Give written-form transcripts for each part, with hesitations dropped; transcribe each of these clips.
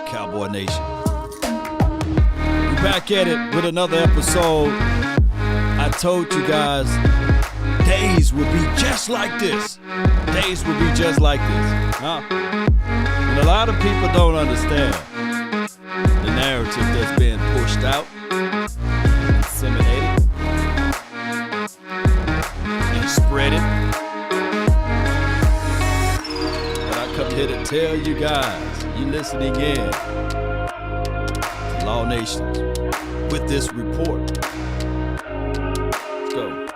Cowboy Nation? We're back at it with another episode. I told you guys days would be just like this. Days would be just like this. Huh? And a lot of people don't understand the narrative that's being pushed out, disseminated, and spread it. But I come here to tell you guys, you listening in to Law Nations with this report. Let's go.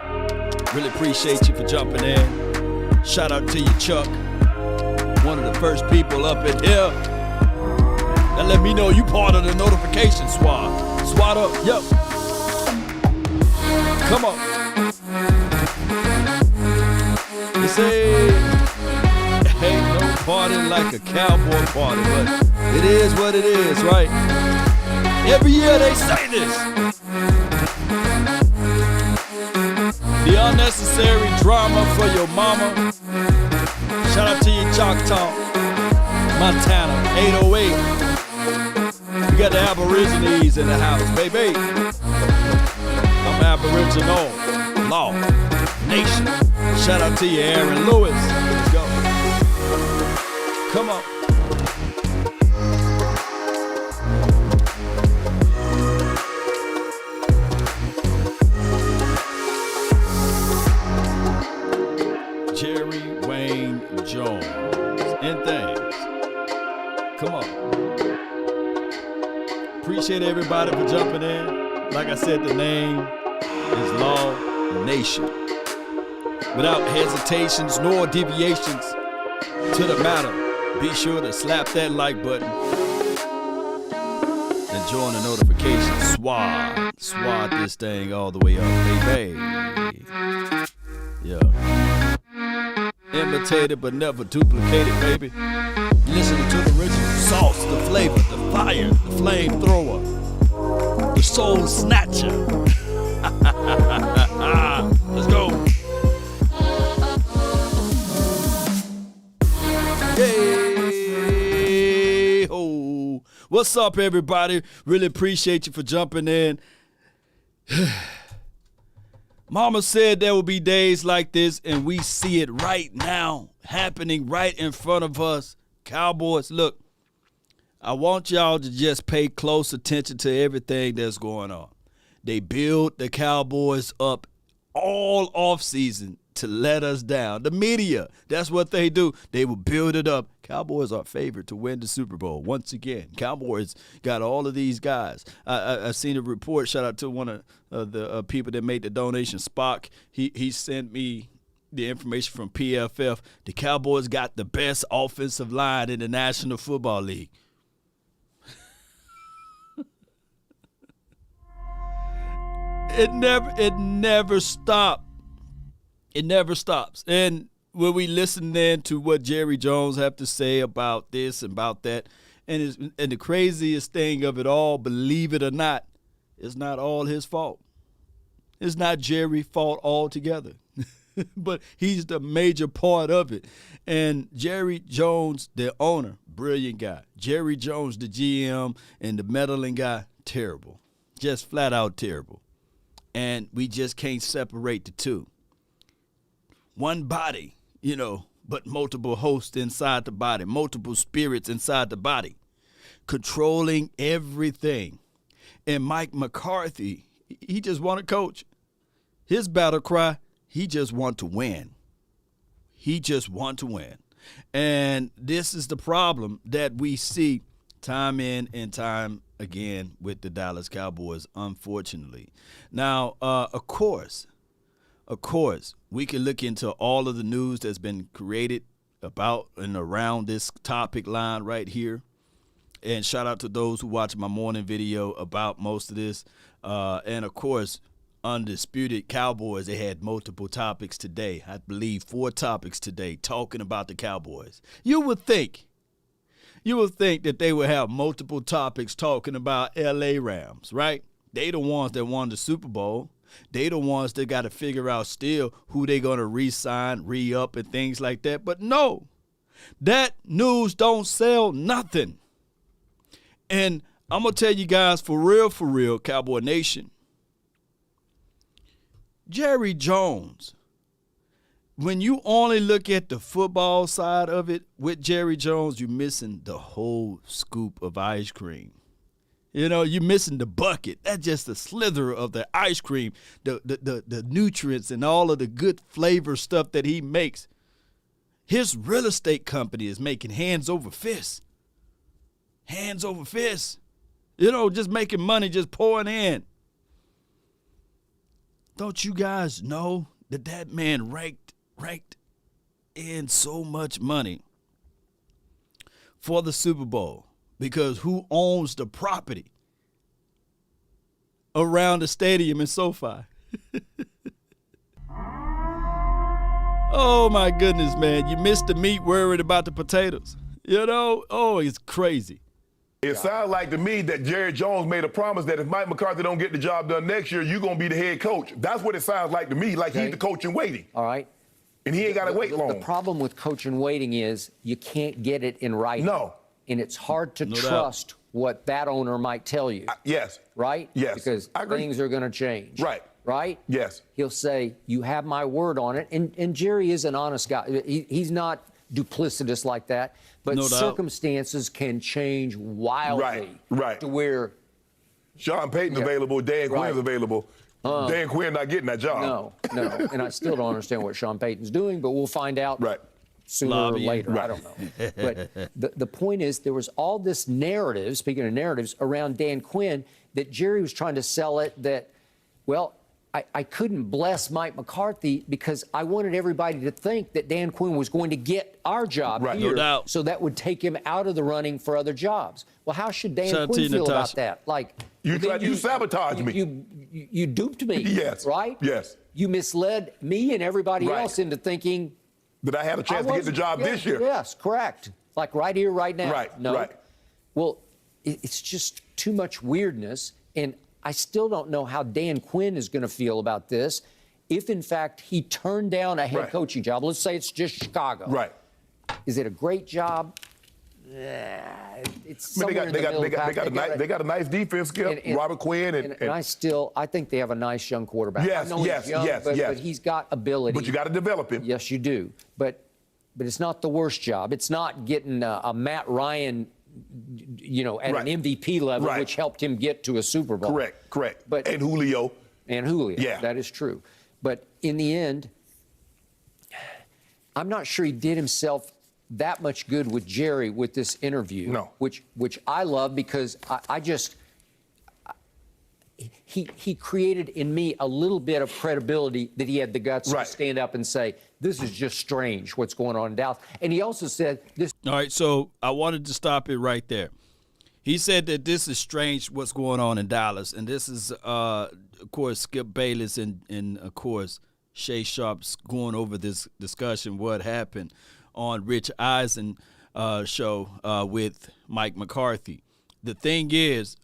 Really appreciate you for jumping in. Shout out to you, Chuck. One of the first people up in here. That let me know you part of the notification squad. Squad up, yo. Come on. They say ain't no party like a cowboy party, but it is what it is, right? Every year they say this. The unnecessary drama for your mama. Shout out to you, Choctaw, Montana, 808. We got the Aborigines in the house, baby. I'm Aboriginal, Law Nation. Shout out to you, Aaron Lewis. Let's go. Come on. Jerry Wayne Jones and things. Come on. Appreciate everybody for jumping in. Like I said, the name is Law Nation. Without hesitations nor deviations to the matter, be sure to slap that like button and join the notification squad. Swat this thing all the way up, baby. Yeah. Imitated but never duplicated, baby. Listening to the original sauce, the flavor, the fire, the flamethrower, the soul snatcher. Let's go. Hey ho. What's up, everybody? Really appreciate you for jumping in. Mama said there will be days like this, and we see it right now, happening right in front of us. Cowboys, look, I want y'all to just pay close attention to everything that's going on. They build the Cowboys up all offseason to let us down. The media, that's what they do. They will build it up. Cowboys are favored to win the Super Bowl once again. Cowboys got all of these guys. I've seen a report. Shout out to one of the people that made the donation, Spock. He sent me the information from PFF. The Cowboys got the best offensive line in the National Football League. It never stopped. It never stops. And when we listen then to what Jerry Jones have to say about this and about that, and the craziest thing of it all, believe it or not, it's not all his fault. It's not Jerry's fault altogether. But he's the major part of it. And Jerry Jones, the owner, brilliant guy. Jerry Jones, the GM, and the meddling guy, terrible. Just flat out terrible. And we just can't separate the two. One body, but multiple hosts inside the body, multiple spirits inside the body, controlling everything. And Mike McCarthy, he just want to coach. His battle cry, he just want to win. He just want to win. And this is the problem that we see time in and time again with the Dallas Cowboys, unfortunately. Now, of course, we can look into all of the news that's been created about and around this topic line right here. And shout out to those who watch my morning video about most of this. And, of course, Undisputed Cowboys, they had multiple topics today. I believe 4 topics today talking about the Cowboys. You would think that they would have multiple topics talking about L.A. Rams, right? They the ones that won the Super Bowl. They the ones that got to figure out still who they going to re-sign, re-up, and things like that. But no, that news don't sell nothing. And I'm going to tell you guys, for real, Cowboy Nation, Jerry Jones, when you only look at the football side of it with Jerry Jones, you're missing the whole scoop of ice cream. You know, you're missing the bucket. That's just a slither of the ice cream, the nutrients and all of the good flavor stuff that he makes. His real estate company is making hands over fists. Hands over fists. You know, just making money, just pouring in. Don't you guys know that man raked in so much money for the Super Bowl? Because who owns the property around the stadium in SoFi? Oh, my goodness, man. You missed the meat, worried about the potatoes. You know? Oh, it's crazy. It sounds like to me that Jerry Jones made a promise that if Mike McCarthy don't get the job done next year, you're going to be the head coach. That's what it sounds like to me, like he's the coach in waiting. All right. And he ain't got to wait long. The problem with coach in waiting is you can't get it in writing. No. And it's hard to trust what that owner might tell you. Yes. Right? Yes. Because things are going to change. Right. Right? Yes. He'll say, you have my word on it. And Jerry is an honest guy. He's not duplicitous like that. But circumstances can change wildly. Right. To where Sean Payton's available, Dan Quinn's available. Dan Quinn not getting that job. No. And I still don't understand what Sean Payton's doing, but we'll find out. Right. Sooner or later, I don't know. But the point is, there was all this narrative, speaking of narratives, around Dan Quinn that Jerry was trying to sell it that, well, I couldn't bless Mike McCarthy because I wanted everybody to think that Dan Quinn was going to get our job here. No doubt. So that would take him out of the running for other jobs. Well, how should Dan Quinn feel about that? Like, you sabotaged me. You duped me. Yes. Right? Yes. You misled me and everybody else into thinking that I had a chance to get the job this year. Yes, correct. Like right here, right now. Right, no. right. Well, it's just too much weirdness, and I still don't know how Dan Quinn is going to feel about this if, in fact, he turned down a head coaching job. Let's say it's just Chicago. Right. Is it a great job? It's they got a nice defense, Skip. Robert Quinn and I think they have a nice young quarterback. Yes, I know he's young, but he's got ability. But you got to develop him. Yes, you do. But it's not the worst job. It's not getting a Matt Ryan, at an MVP level, which helped him get to a Super Bowl. Correct. But and Julio. Yeah, that is true. But in the end, I'm not sure he did himself that much good with Jerry with this interview. No. Which I love because he created in me a little bit of credibility that he had the guts to stand up and say, this is just strange what's going on in Dallas. And he also said this. All right, so I wanted to stop it right there. He said that this is strange what's going on in Dallas. And this is, of course, Skip Bayless and of course, Shay Sharp's going over this discussion, what happened on Rich Eisen show with Mike McCarthy. The thing is,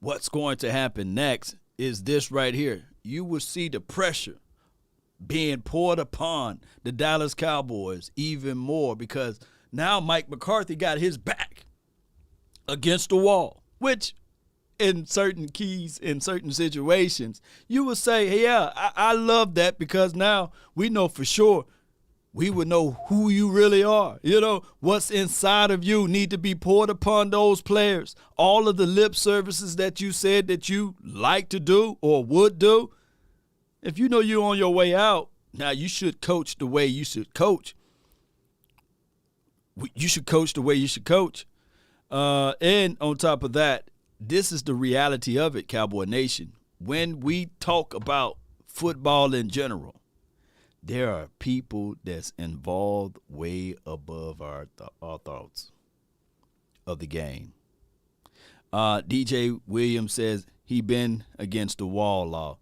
what's going to happen next is this right here. You will see the pressure being poured upon the Dallas Cowboys even more because now Mike McCarthy got his back against the wall, which in certain keys, in certain situations, you would say, hey, yeah, I love that because now we know for sure we would know who you really are. You know, what's inside of you need to be poured upon those players. All of the lip services that you said that you like to do or would do. If you know you're on your way out, now you should coach the way you should coach. You should coach the way you should coach. And on top of that, this is the reality of it, Cowboy Nation. When we talk about football in general, there are people that's involved way above our thoughts of the game. DJ Williams says he been against the wall law.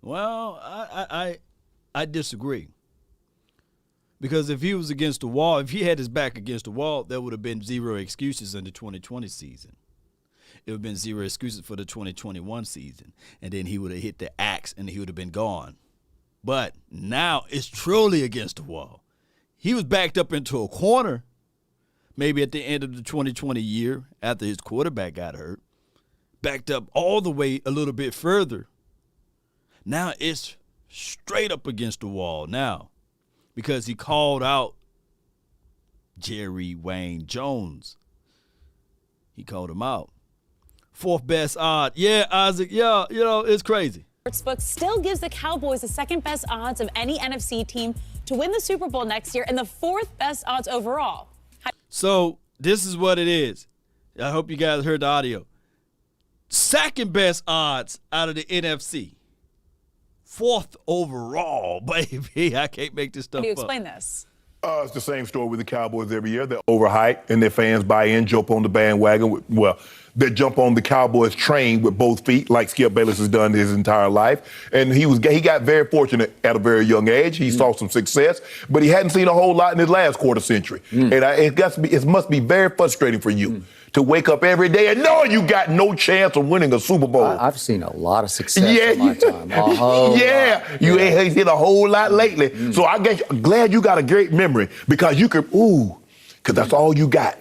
Well, I disagree. Because if he was against the wall, if he had his back against the wall, there would have been zero excuses in the 2020 season. It would have been zero excuses for the 2021 season. And then he would have hit the axe and he would have been gone. But now it's truly against the wall. He was backed up into a corner maybe at the end of the 2020 year after his quarterback got hurt, backed up all the way a little bit further. Now it's straight up against the wall now because he called out Jerry Wayne Jones. He called him out. 4th-best odd. Yeah, Isaac, yeah, it's crazy. Sportsbook still gives the Cowboys the second-best odds of any NFC team to win the Super Bowl next year and the 4th-best odds overall. So this is what it is. I hope you guys heard the audio. Second-best odds out of the NFC. 4th overall, baby. I can't make this stuff up. How do you explain this? It's the same story with the Cowboys every year. They're overhyped, and their fans buy in, jump on the bandwagon. They jump on the Cowboys train with both feet, like Skip Bayless has done his entire life. And he got very fortunate at a very young age. He saw some success, but he hadn't seen a whole lot in his last quarter century. And it must be very frustrating for you to wake up every day and know you got no chance of winning a Super Bowl. I've seen a lot of success in my time. You ain't seen a whole lot lately. So I guess glad you got a great memory because you could, because that's all you got.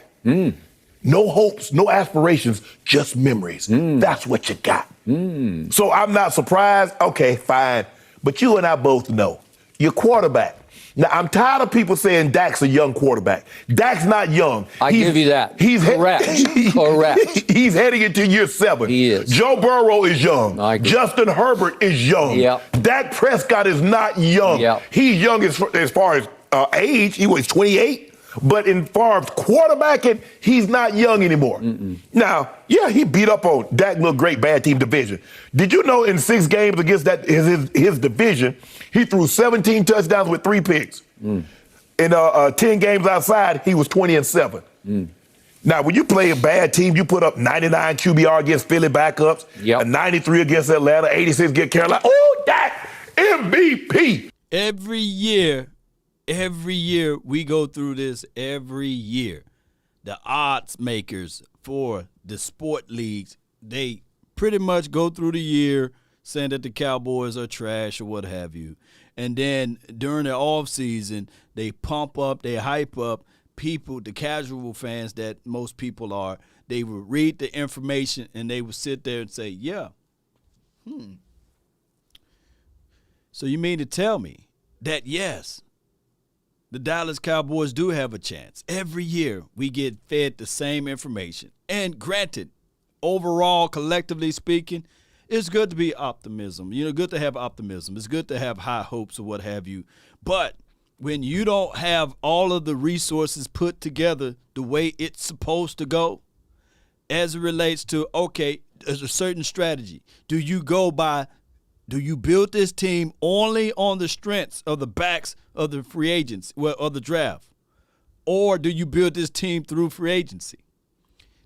No hopes, no aspirations, just memories. That's what you got. So I'm not surprised. Okay, fine. But you and I both know your quarterback. Now, I'm tired of people saying Dak's a young quarterback. Dak's not young. I give you that. He's correct. Correct. He's heading into year 7. He is. Joe Burrow is young. I agree. Justin Herbert is young. Yep. Dak Prescott is not young. Yep. He's young as far as age. He was 28. But in far as quarterbacking, he's not young anymore. Now, yeah, he beat up on Dak, little great bad team division. Did you know in 6 games against his division, he threw 17 touchdowns with 3 picks? In 10 games outside, he was 20-7. Now, when you play a bad team, you put up 99 QBR against Philly backups, a 93 against Atlanta, 86 against Carolina. Oh, Dak, MVP. Every year we go through this every year. The odds makers for the sport leagues, they pretty much go through the year saying that the Cowboys are trash or what have you. And then during the off season, they pump up, they hype up people, the casual fans that most people are. They would read the information and they would sit there and say, So you mean to tell me that, yes, the Dallas Cowboys do have a chance. Every year we get fed the same information. And granted, overall, collectively speaking, it's good to be optimism. Good to have optimism. It's good to have high hopes or what have you. But when you don't have all of the resources put together the way it's supposed to go, as it relates to, okay, there's a certain strategy. Do you build this team only on the strengths of the backs of the free agents or the draft? Or do you build this team through free agency?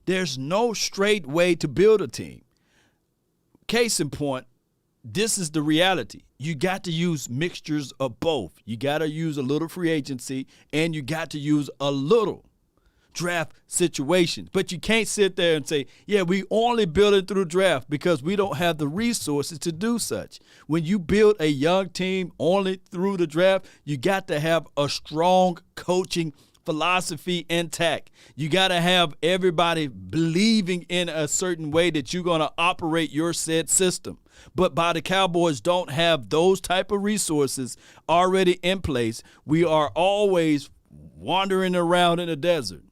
There's no straight way to build a team. Case in point, this is the reality. You got to use mixtures of both. You got to use a little free agency and you got to use a little draft situation. But you can't sit there and say, yeah, we only build it through draft because we don't have the resources to do such. When you build a young team only through the draft, you got to have a strong coaching philosophy intact. You got to have everybody believing in a certain way that you're going to operate your said system. But by the Cowboys don't have those type of resources already in place, we are always wandering around in the desert.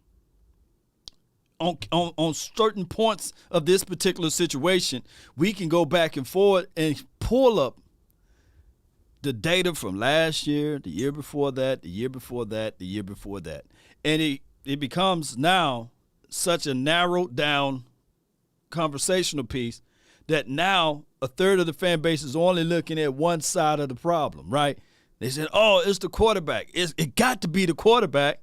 On certain points of this particular situation, we can go back and forth and pull up the data from last year, the year before that, the year before that, the year before that. And it becomes now such a narrowed down conversational piece that now a third of the fan base is only looking at one side of the problem, right? They said, oh, it's the quarterback. It got to be the quarterback.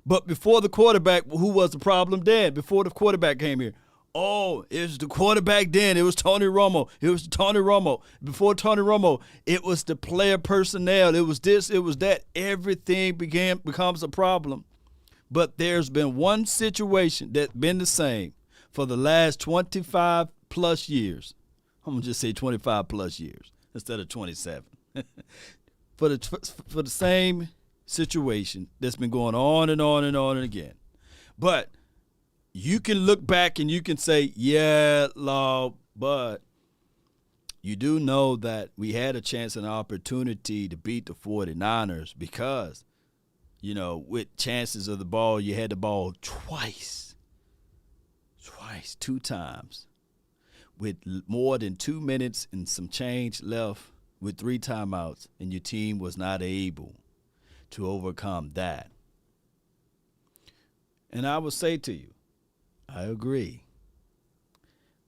But before the quarterback, who was the problem then? Before the quarterback came here? Oh, it was the quarterback then. It was Tony Romo. It was Tony Romo. Before Tony Romo, it was the player personnel. It was this, it was that. Everything becomes a problem. But there's been one situation that's been the same for the last 25 plus years. I'm going to just say 25 plus years instead of 27. For the same situation that's been going on and on and on and again. But you can look back and you can say, yeah, Law, but you do know that we had a chance and an opportunity to beat the 49ers because, you know, with chances of the ball, you had the ball twice, 2 times, with more than 2 minutes and some change left with 3 timeouts, and your team was not able to overcome that. And I would say to you, I agree.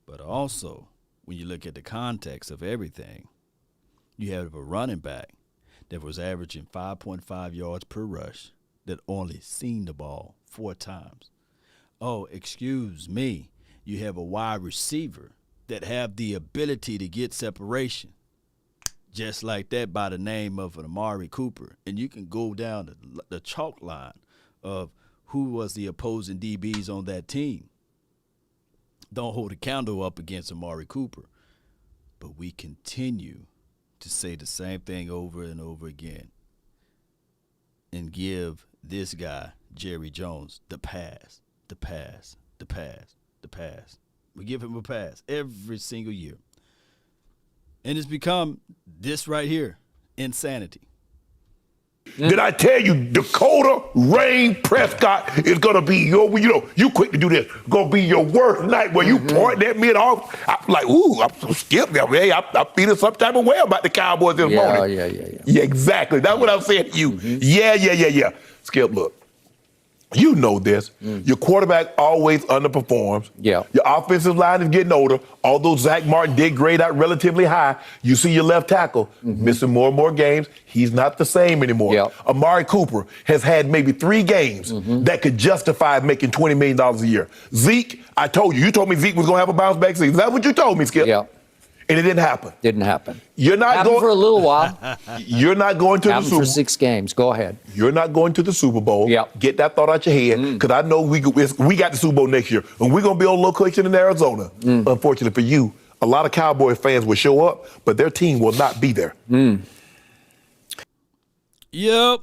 But also, when you look at the context of everything, you have a running back that was averaging 5.5 yards per rush that only seen the ball 4 times. Oh, excuse me. You have a wide receiver that have the ability to get separation just like that by the name of an Amari Cooper. And you can go down the chalk line of who was the opposing DBs on that team. Don't hold a candle up against Amari Cooper. But we continue to say the same thing over and over again and give this guy, Jerry Jones, the pass. We give him a pass every single year. And it's become this right here, insanity. Did I tell you Dakota Rain Prescott is going to be your, you quick to do this, going to be your worst night where you point at me and all. I'm like, ooh, I'm so skipped. Hey, I'm feeling some type of way about the Cowboys this morning. Yeah, exactly. That's what I'm saying to you. Yeah. Skip, look. You know this. Your quarterback always underperforms. Yeah. Your offensive line is getting older. Although Zach Martin did grade out relatively high, you see your left tackle missing more and more games. He's not the same anymore. Yeah. Amari Cooper has had maybe 3 games that could justify making $20 million a year. Zeke, I told you told me Zeke was going to have a bounce back season. Is that what you told me, Skip? Yeah. And it didn't happen. Didn't happen. You're not Happened going for a little while. You're not going to the Happened Super for Bowl. 6 games. Go ahead. You're not going to the Super Bowl. Yep. Get that thought out your head, because I know we got the Super Bowl next year, and we're going to be on location in Arizona. Unfortunately for you, a lot of Cowboy fans will show up, but their team will not be there. Yep.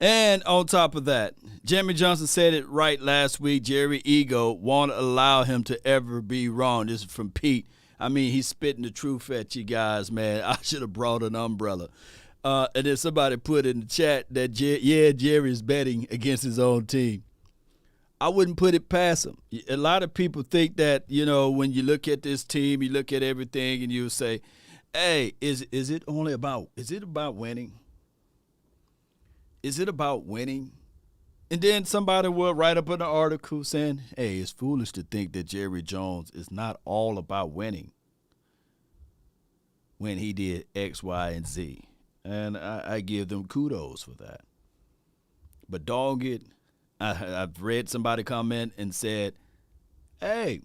And on top of that, Jeremy Johnson said it right last week. Jerry Ego won't allow him to ever be wrong. This is from Pete. I mean, he's spitting the truth at you guys, man. I should have brought an umbrella. And then somebody put in the chat that, Jerry's betting against his own team. I wouldn't put it past him. A lot of people think that, when you look at this team, you look at everything, and you say, hey, is it about winning? Is it about winning? And then somebody will write up an article saying, hey, it's foolish to think that Jerry Jones is not all about winning when he did X, Y, and Z. And I give them kudos for that. But dog it, I've read somebody comment and said, hey,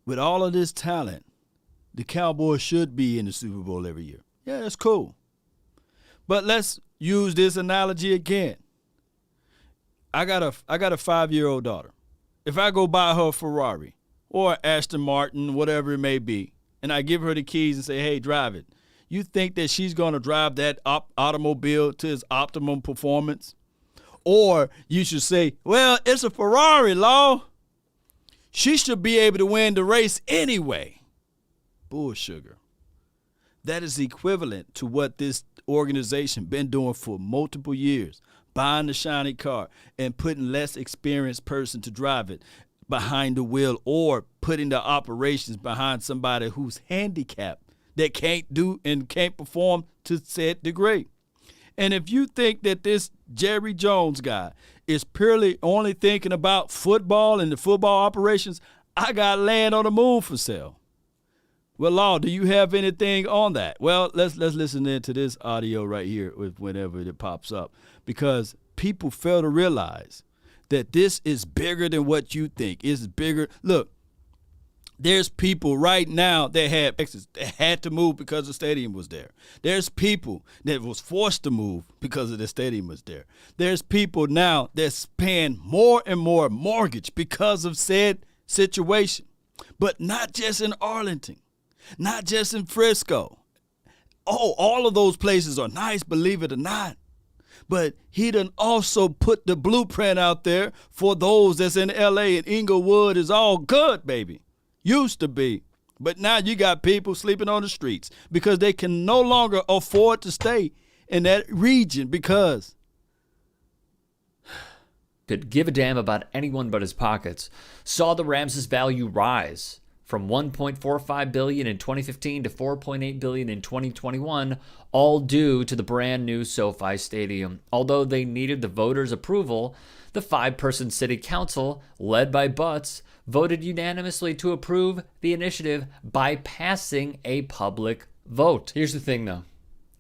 with all of this talent, the Cowboys should be in the Super Bowl every year. Yeah, that's cool. But let's use this analogy again. I got a 5-year-old daughter. If I go buy her a Ferrari or Aston Martin, whatever it may be, and I give her the keys and say, hey, drive it, you think that she's going to drive that automobile to its optimum performance? Or you should say, well, it's a Ferrari, Law. She should be able to win the race anyway. Bull sugar. That is equivalent to what this organization been doing for multiple years, buying the shiny car and putting less experienced person to drive it behind the wheel, or putting the operations behind somebody who's handicapped that can't do and can't perform to said degree. And if you think that this Jerry Jones guy is purely only thinking about football and the football operations, I got land on the moon for sale. Well, Law, do you have anything on that? Well, let's listen into this audio right here whenever it pops up, because people fail to realize that this is bigger than what you think. It's bigger. Look, there's people right now that had to move because the stadium was there. There's people that was forced to move because of the stadium was there. There's people now that's paying more and more mortgage because of said situation, but not just in Arlington. Not just in Frisco. all of those places are nice, believe it or not. But he done also put the blueprint out there for those that's in L.A. and Inglewood is all good, baby. Used to be. But now you got people sleeping on the streets because they can no longer afford to stay in that region because could give a damn about anyone but his pockets, saw the Rams' value rise from $1.45 billion in 2015 to $4.8 billion in 2021, all due to the brand new SoFi Stadium. Although they needed the voters' approval, the 5-person city council, led by Butts, voted unanimously to approve the initiative by passing a public vote. Here's the thing, though.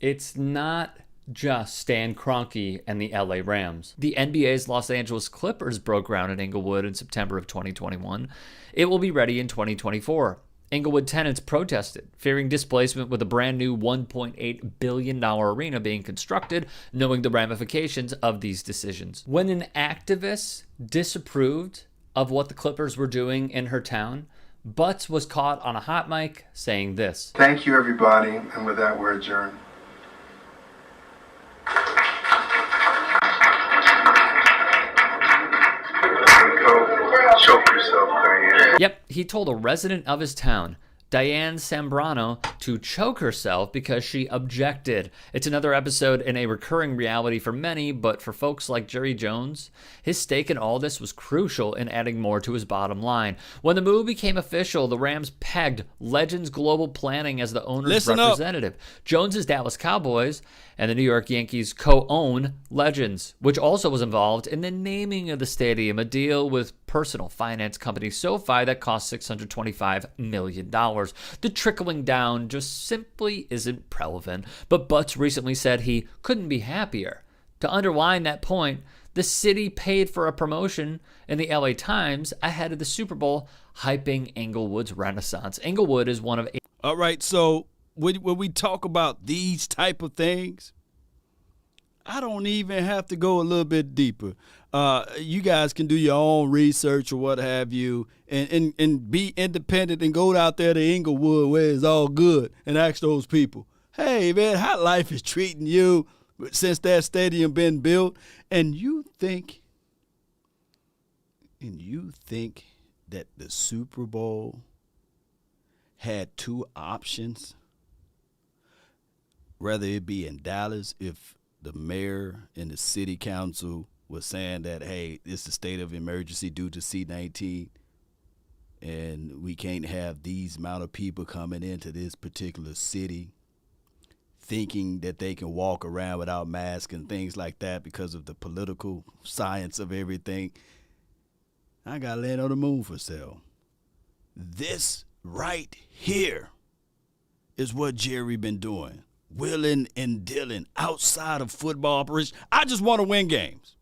It's not just Stan Kroenke and the LA Rams. The NBA's Los Angeles Clippers broke ground in Inglewood in September of 2021. It will be ready in 2024. Inglewood tenants protested, fearing displacement with a brand new $1.8 billion arena being constructed, knowing the ramifications of these decisions. When an activist disapproved of what the Clippers were doing in her town, Butts was caught on a hot mic saying this. Thank you, everybody, and with that, we're adjourned. Choke yourself, Diane. Yep, he told a resident of his town, Diane Sambrano, to choke herself because she objected. It's another episode in a recurring reality for many, but for folks like Jerry Jones, his stake in all this was crucial in adding more to his bottom line. When the move became official, the Rams pegged Legends Global Planning as the owner's representative. Jones's Dallas Cowboys and the New York Yankees co-own Legends, which also was involved in the naming of the stadium, a deal with personal finance company SoFi that cost $625 million. The trickling down just simply isn't relevant, but Butts recently said he couldn't be happier. To underline that point, the city paid for a promotion in the LA Times ahead of the Super Bowl, hyping Inglewood's renaissance. Inglewood is one of eight. All right, so when we talk about these type of things, I don't even have to go a little bit deeper. You guys can do your own research or what have you and be independent and go out there to Inglewood where it's all good and ask those people, hey, man, how life is treating you since that stadium been built? And you think that the Super Bowl had two options, whether it be in Dallas if the mayor and the city council was saying that, hey, it's a state of emergency due to C-19 and we can't have these amount of people coming into this particular city thinking that they can walk around without masks and things like that because of the political science of everything. I got to land on the moon for sale. This right here is what Jerry been doing. Willing and dealing outside of football operations. I just want to win games.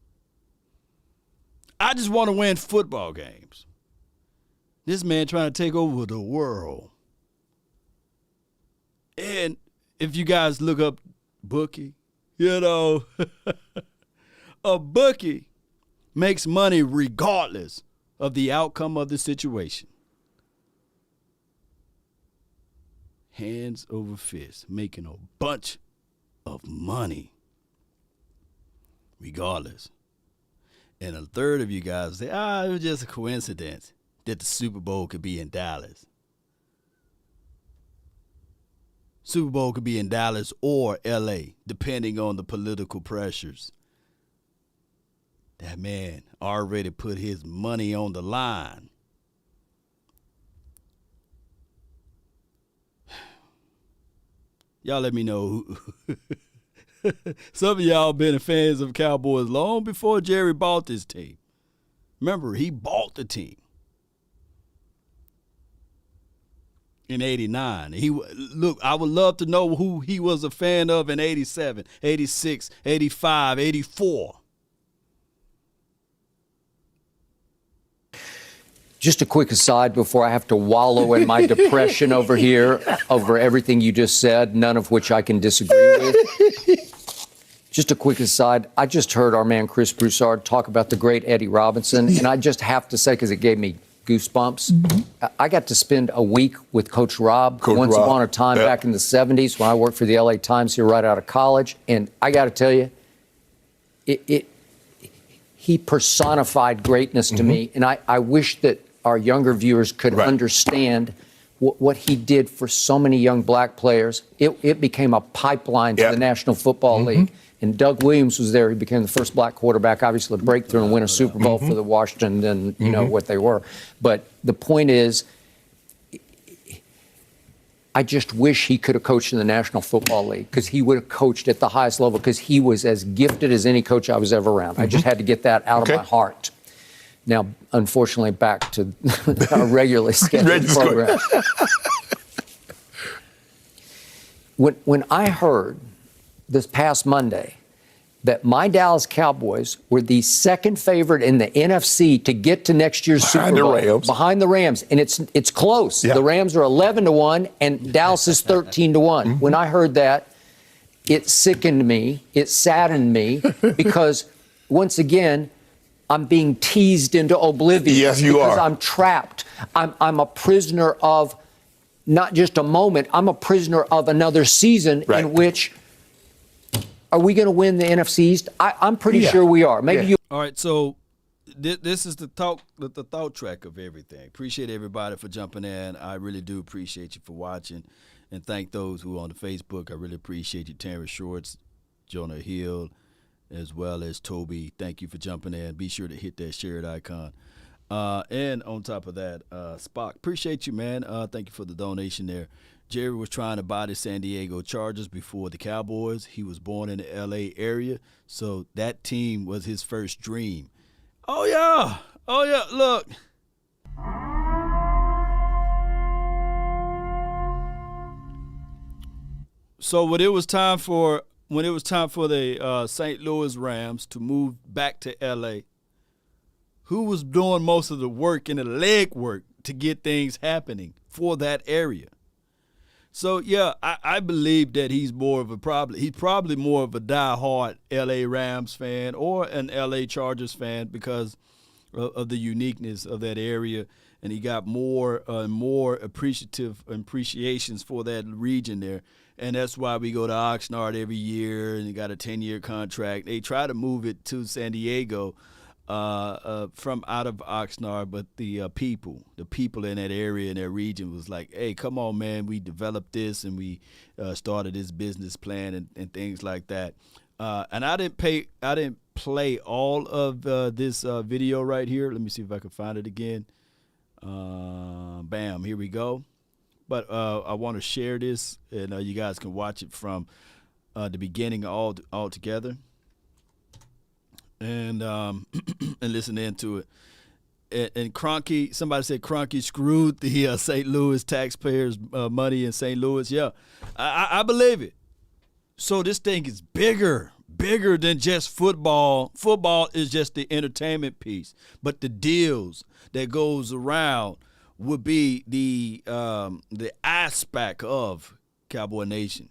I just want to win football games. This man trying to take over the world. And if you guys look up bookie, a bookie makes money regardless of the outcome of the situation. Hands over fist, making a bunch of money regardless. And a third of you guys say, it was just a coincidence that the Super Bowl could be in Dallas. Super Bowl could be in Dallas or L.A., depending on the political pressures. That man already put his money on the line. Y'all let me know who. Some of y'all been fans of Cowboys long before Jerry bought this team. Remember, he bought the team in 89. Look, I would love to know who he was a fan of in 87, 86, 85, 84. Just a quick aside before I have to wallow in my depression over here over everything you just said, none of which I can disagree with. Just a quick aside. I just heard our man Chris Broussard talk about the great Eddie Robinson, and I just have to say, because it gave me goosebumps. I got to spend a week with Coach Rob once upon a time back in the 70s when I worked for the LA Times here right out of college. And I got to tell you, he personified greatness to me. And I wish that our younger viewers could understand what he did for so many young black players. It became a pipeline to the National Football League. And Doug Williams was there. He became the first black quarterback, obviously, to break through and win a Super Bowl for the Washington, and you know what they were. But the point is, I just wish he could have coached in the National Football League, because he would have coached at the highest level, because he was as gifted as any coach I was ever around. I just had to get that out of my heart. Now, unfortunately, back to our regularly scheduled program. When I heard this past Monday that my Dallas Cowboys were the second favorite in the NFC to get to next year's Super Bowl, behind the Rams, and it's close. The Rams are 11-1, and Dallas is 13-1. When I heard that, it sickened me, it saddened me, because once again, I'm being teased into oblivion. Yes, you are. Because I'm trapped. I'm a prisoner of not just a moment. I'm a prisoner of another season in which. Are we going to win the NFC East? I'm pretty sure we are. Maybe you. All right, so this is the thought track of everything. Appreciate everybody for jumping in. I really do appreciate you for watching, and thank those who are on the Facebook. I really appreciate you, Terrence Shorts, Jonah Hill, as well as Toby. Thank you for jumping in. Be sure to hit that shared icon. And on top of that, Spock, appreciate you, man. Thank you for the donation there. Jerry was trying to buy the San Diego Chargers before the Cowboys. He was born in the L.A. area, so that team was his first dream. Oh, yeah. Look. So when it was time for the St. Louis Rams to move back to L.A., who was doing most of the work and the leg work to get things happening for that area? So, yeah, I believe that he's probably more of a diehard L.A. Rams fan or an L.A. Chargers fan because of the uniqueness of that area, and he got more appreciations for that region there. And that's why we go to Oxnard every year, and he got a 10-year contract. They try to move it to San Diego from out of Oxnard, but the people in that area, in that region was like, hey, come on, man, we developed this and we started this business plan and things like that. And I didn't play all of this video right here. Let me see if I can find it again. Bam, here we go. But I want to share this, and you guys can watch it from the beginning all together. And listen into it. And Kroenke, somebody said Kroenke screwed the St. Louis taxpayers' money in St. Louis. Yeah, I believe it. So this thing is bigger than just football. Football is just the entertainment piece, but the deals that goes around would be the aspect of Cowboy Nation,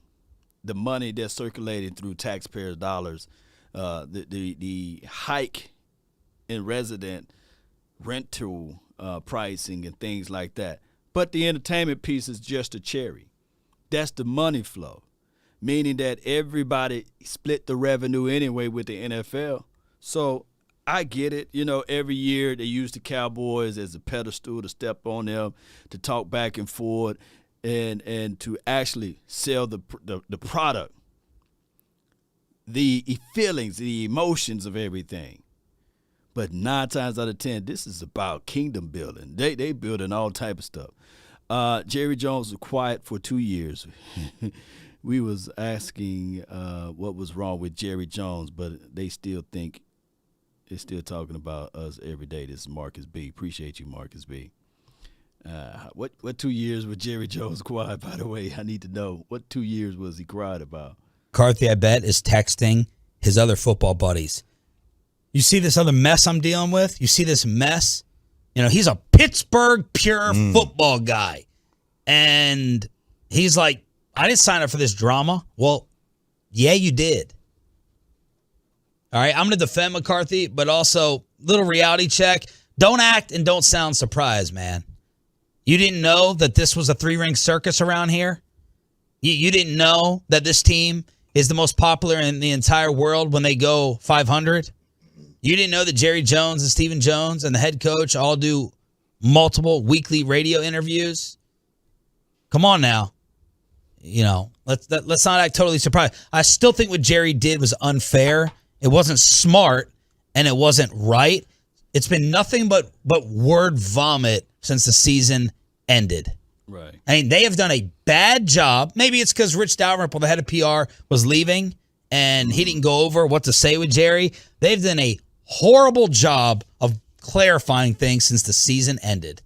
the money that's circulating through taxpayers' dollars. The hike in resident rental pricing and things like that. But the entertainment piece is just a cherry. That's the money flow, meaning that everybody split the revenue anyway with the NFL. So I get it. You know, every year they use the Cowboys as a pedestal to step on them, to talk back and forth, and to actually sell the product. The feelings, the emotions of everything. But 9 times out of 10, this is about kingdom building. They building all type of stuff. Jerry Jones was quiet for 2 years. We was asking what was wrong with Jerry Jones, but they're still talking about us every day. This is Marcus B. Appreciate you, Marcus B. What 2 years was Jerry Jones quiet, by the way? I need to know. What 2 years was he quiet about? McCarthy, I bet, is texting his other football buddies. You see this other mess I'm dealing with? You see this mess? You know, he's a Pittsburgh pure football guy. And he's like, I didn't sign up for this drama. Well, yeah, you did. All right, I'm going to defend McCarthy, but also little reality check. Don't act and don't sound surprised, man. You didn't know that this was a 3-ring circus around here? You didn't know that this team is the most popular in the entire world when they go 500? You didn't know that Jerry Jones and Stephen Jones and the head coach all do multiple weekly radio interviews? Come on now. Let's not act totally surprised. I still think what Jerry did was unfair. It wasn't smart, and it wasn't right. It's been nothing but word vomit since the season ended. Right. I mean, they have done a bad job. Maybe it's because Rich Dalrymple, the head of PR, was leaving, and he didn't go over what to say with Jerry. They've done a horrible job of clarifying things since the season ended.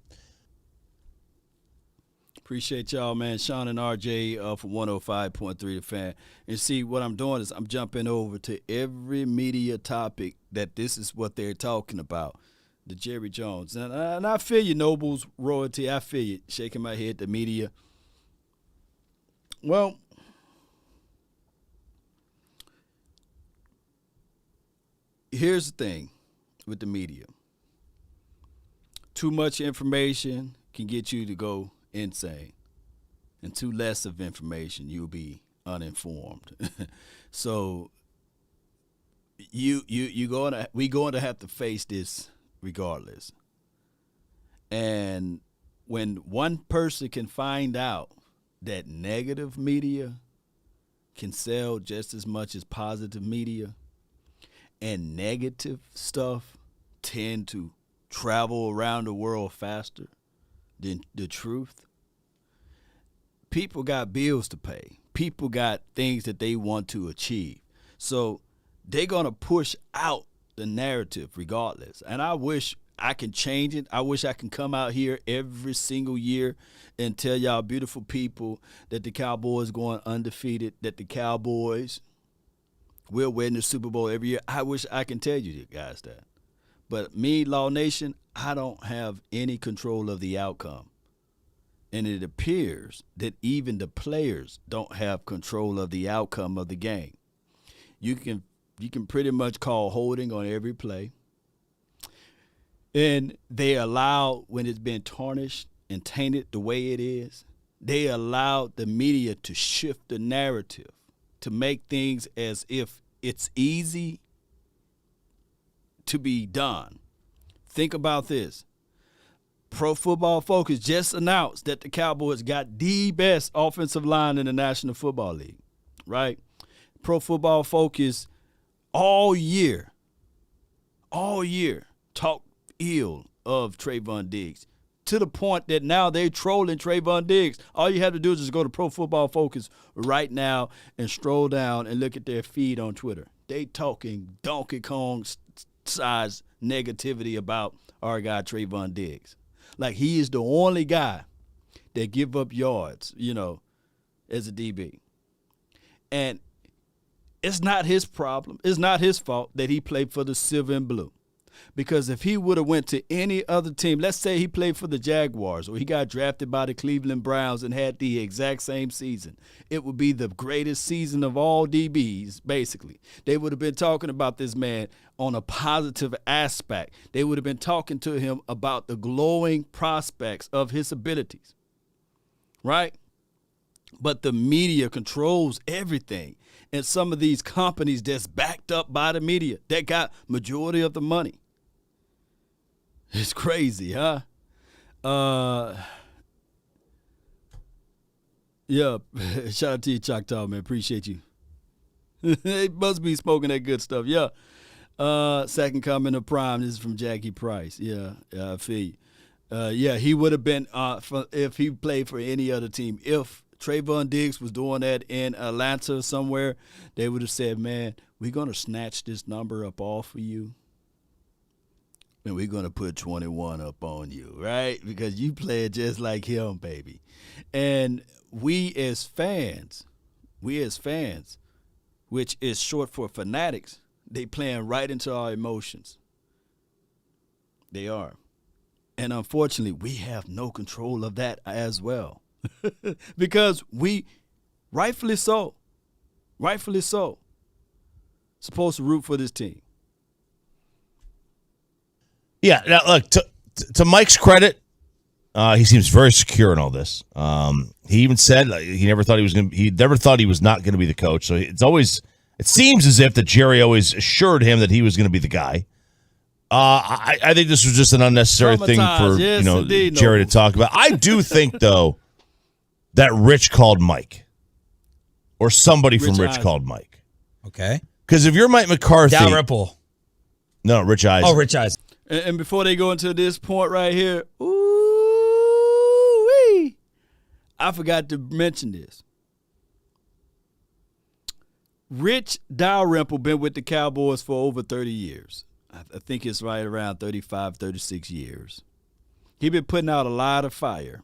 Appreciate y'all, man. Sean and RJ for 105.3 The Fan. And see, what I'm doing is I'm jumping over to every media topic that this is what they're talking about. The Jerry Jones. And I feel you, Nobles, royalty. I feel you. Shaking my head, the media. Well, here's the thing with the media. Too much information can get you to go insane, and too less of information, you'll be uninformed. So we're going to have to face this regardless. And when one person can find out that negative media can sell just as much as positive media, and negative stuff tend to travel around the world faster than the truth, people got bills to pay. People got things that they want to achieve. So they're going to push out the narrative regardless. And I wish I can change it. I wish I can come out here every single year and tell y'all beautiful people that the Cowboys going undefeated, that the Cowboys will win the Super Bowl every year. I wish I can tell you guys that. But me, Law Nation, I don't have any control of the outcome. And it appears that even the players don't have control of the outcome of the game. You can pretty much call holding on every play. And they allow, when it's been tarnished and tainted the way it is, they allow the media to shift the narrative, to make things as if it's easy to be done. Think about this. Pro Football Focus just announced that the Cowboys got the best offensive line in the National Football League, right? Pro Football Focus all year talked ill of Trayvon Diggs, to the point that now they're trolling Trayvon Diggs. All you have to do is just go to Pro Football Focus right now and stroll down and look at their feed on Twitter. They talking Donkey Kong size negativity about our guy Trayvon Diggs. Like he is the only guy that give up yards, as a DB. And it's not his problem. It's not his fault that he played for the Silver and Blue. Because if he would have went to any other team, let's say he played for the Jaguars or he got drafted by the Cleveland Browns and had the exact same season, it would be the greatest season of all DBs, basically. They would have been talking about this man on a positive aspect. They would have been talking to him about the glowing prospects of his abilities, right? But the media controls everything. And some of these companies that's backed up by the media, that got majority of the money. It's crazy, huh? Yeah, shout out to you, Choctaw, man. Appreciate you. It must be smoking that good stuff. Yeah. Second comment of Prime. This is from Jackie Price. Yeah, I feel you. Yeah, he would have been, if he played for any other team, if Trayvon Diggs was doing that in Atlanta or somewhere, they would have said, man, we're going to snatch this number up off of you. And we're going to put 21 up on you, right? Because you play just like him, baby. And we as fans, which is short for fanatics, they playing right into our emotions. They are. And unfortunately, we have no control of that as well. Because we, rightfully so, supposed to root for this team. Yeah. Now, look, to Mike's credit, he seems very secure in all this. He even said he never thought he was not going to be the coach. So it seems as if that Jerry always assured him that he was going to be the guy. I think this was just an unnecessary thing for Jerry to talk about. I do think though that Rich called Mike, or somebody from Rich called Mike. Okay. Because if you're Mike McCarthy, Dalrymple. No, Rich Eisen. Oh, Rich Eisen. And before they go into this point right here, ooh-wee, I forgot to mention this. Rich Dalrymple been with the Cowboys for over 30 years. I think it's right around 35, 36 years. He been putting out a lot of fire.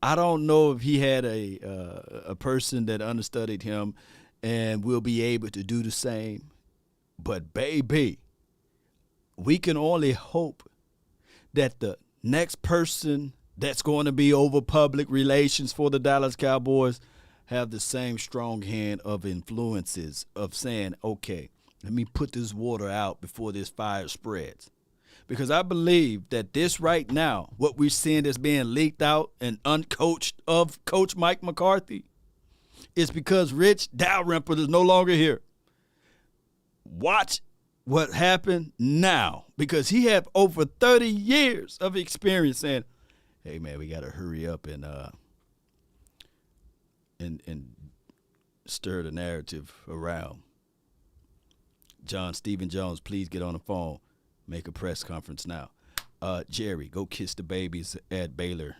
I don't know if he had a person that understudied him and will be able to do the same. But, baby, we can only hope that the next person that's going to be over public relations for the Dallas Cowboys have the same strong hand of influences of saying, okay, let me put this water out before this fire spreads. Because I believe that this right now, what we're seeing that's being leaked out and uncoached of Coach Mike McCarthy, is because Rich Dalrymple is no longer here. Watch what happened now, because he have over 30 years of experience saying, hey, man, we got to hurry up and stir the narrative around. Stephen Jones, please get on the phone. Make a press conference now. Jerry, go kiss the babies at Baylor.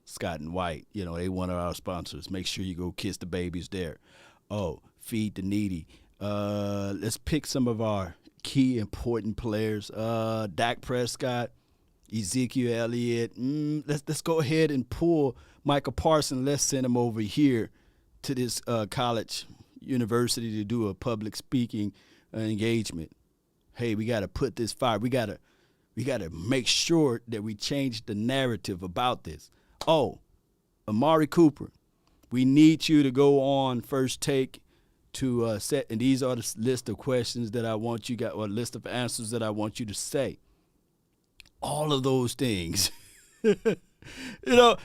Scott and White, they one of our sponsors. Make sure you go kiss the babies there. Oh, feed the needy. Let's pick some of our key important players. Dak Prescott, Ezekiel Elliott. Let's go ahead and pull Michael Parsons. Let's send him over here to this college university to do a public speaking engagement. Hey, we got to put this fire. We got to make sure that we change the narrative about this. Oh, Amari Cooper, we need you to go on First Take to set, and these are the list of questions that I want you got, or list of answers that I want you to say. All of those things, all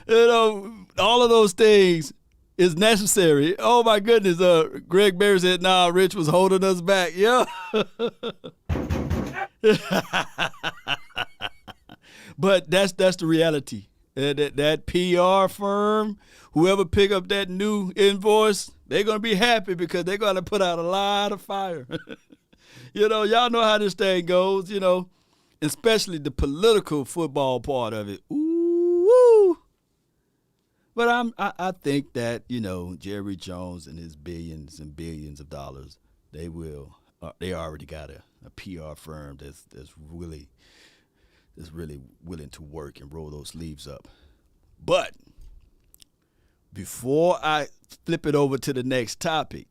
of those things is necessary. Oh my goodness, Greg Berry said, nah, Rich was holding us back. Yeah. But that's the reality. That PR firm, whoever pick up that new invoice, they're going to be happy because they're going to put out a lot of fire. Y'all know how this thing goes, especially the political football part of it. Ooh. But I think that, Jerry Jones and his billions and billions of dollars, they already got a PR firm that's really willing to work and roll those sleeves up. But before I flip it over to the next topic,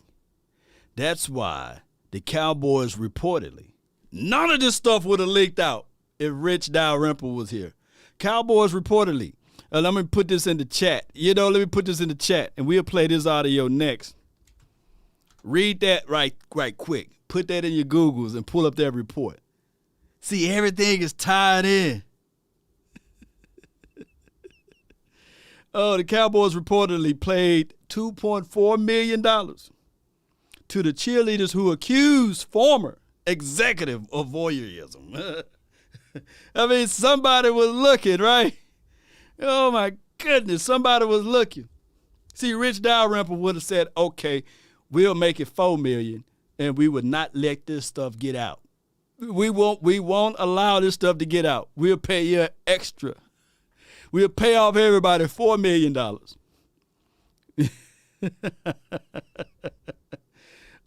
that's why the Cowboys reportedly, none of this stuff would have leaked out if Rich Dalrymple was here. Cowboys reportedly, let me put this in the chat. Let me put this in the chat, and we'll play this audio next. Read that right quick. Put that in your Googles and pull up that report. See, everything is tied in. The Cowboys reportedly paid $2.4 million to the cheerleaders who accused former executive of voyeurism. I mean, somebody was looking, right? Oh, my goodness, somebody was looking. See, Rich Dalrymple would have said, okay, we'll make it $4 million, and we would not let this stuff get out. We won't allow this stuff to get out. We'll pay you extra. We'll pay off everybody $4 million.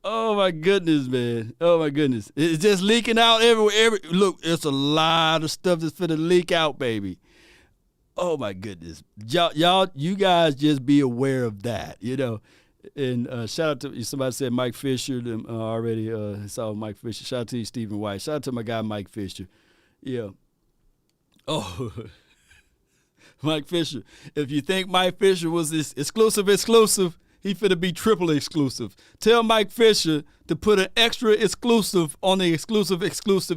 Oh, my goodness, man. Oh, my goodness. It's just leaking out everywhere. Look, it's a lot of stuff that's finna leak out, baby. Oh, my goodness. You guys just be aware of that, And shout out to, somebody said Mike Fisher already. Saw Mike Fisher. Shout out to you, Stephen White. Shout out to my guy, Mike Fisher. Yeah. Oh, Mike Fisher. If you think Mike Fisher was this exclusive, he finna be triple exclusive. Tell Mike Fisher to put an extra exclusive on the exclusive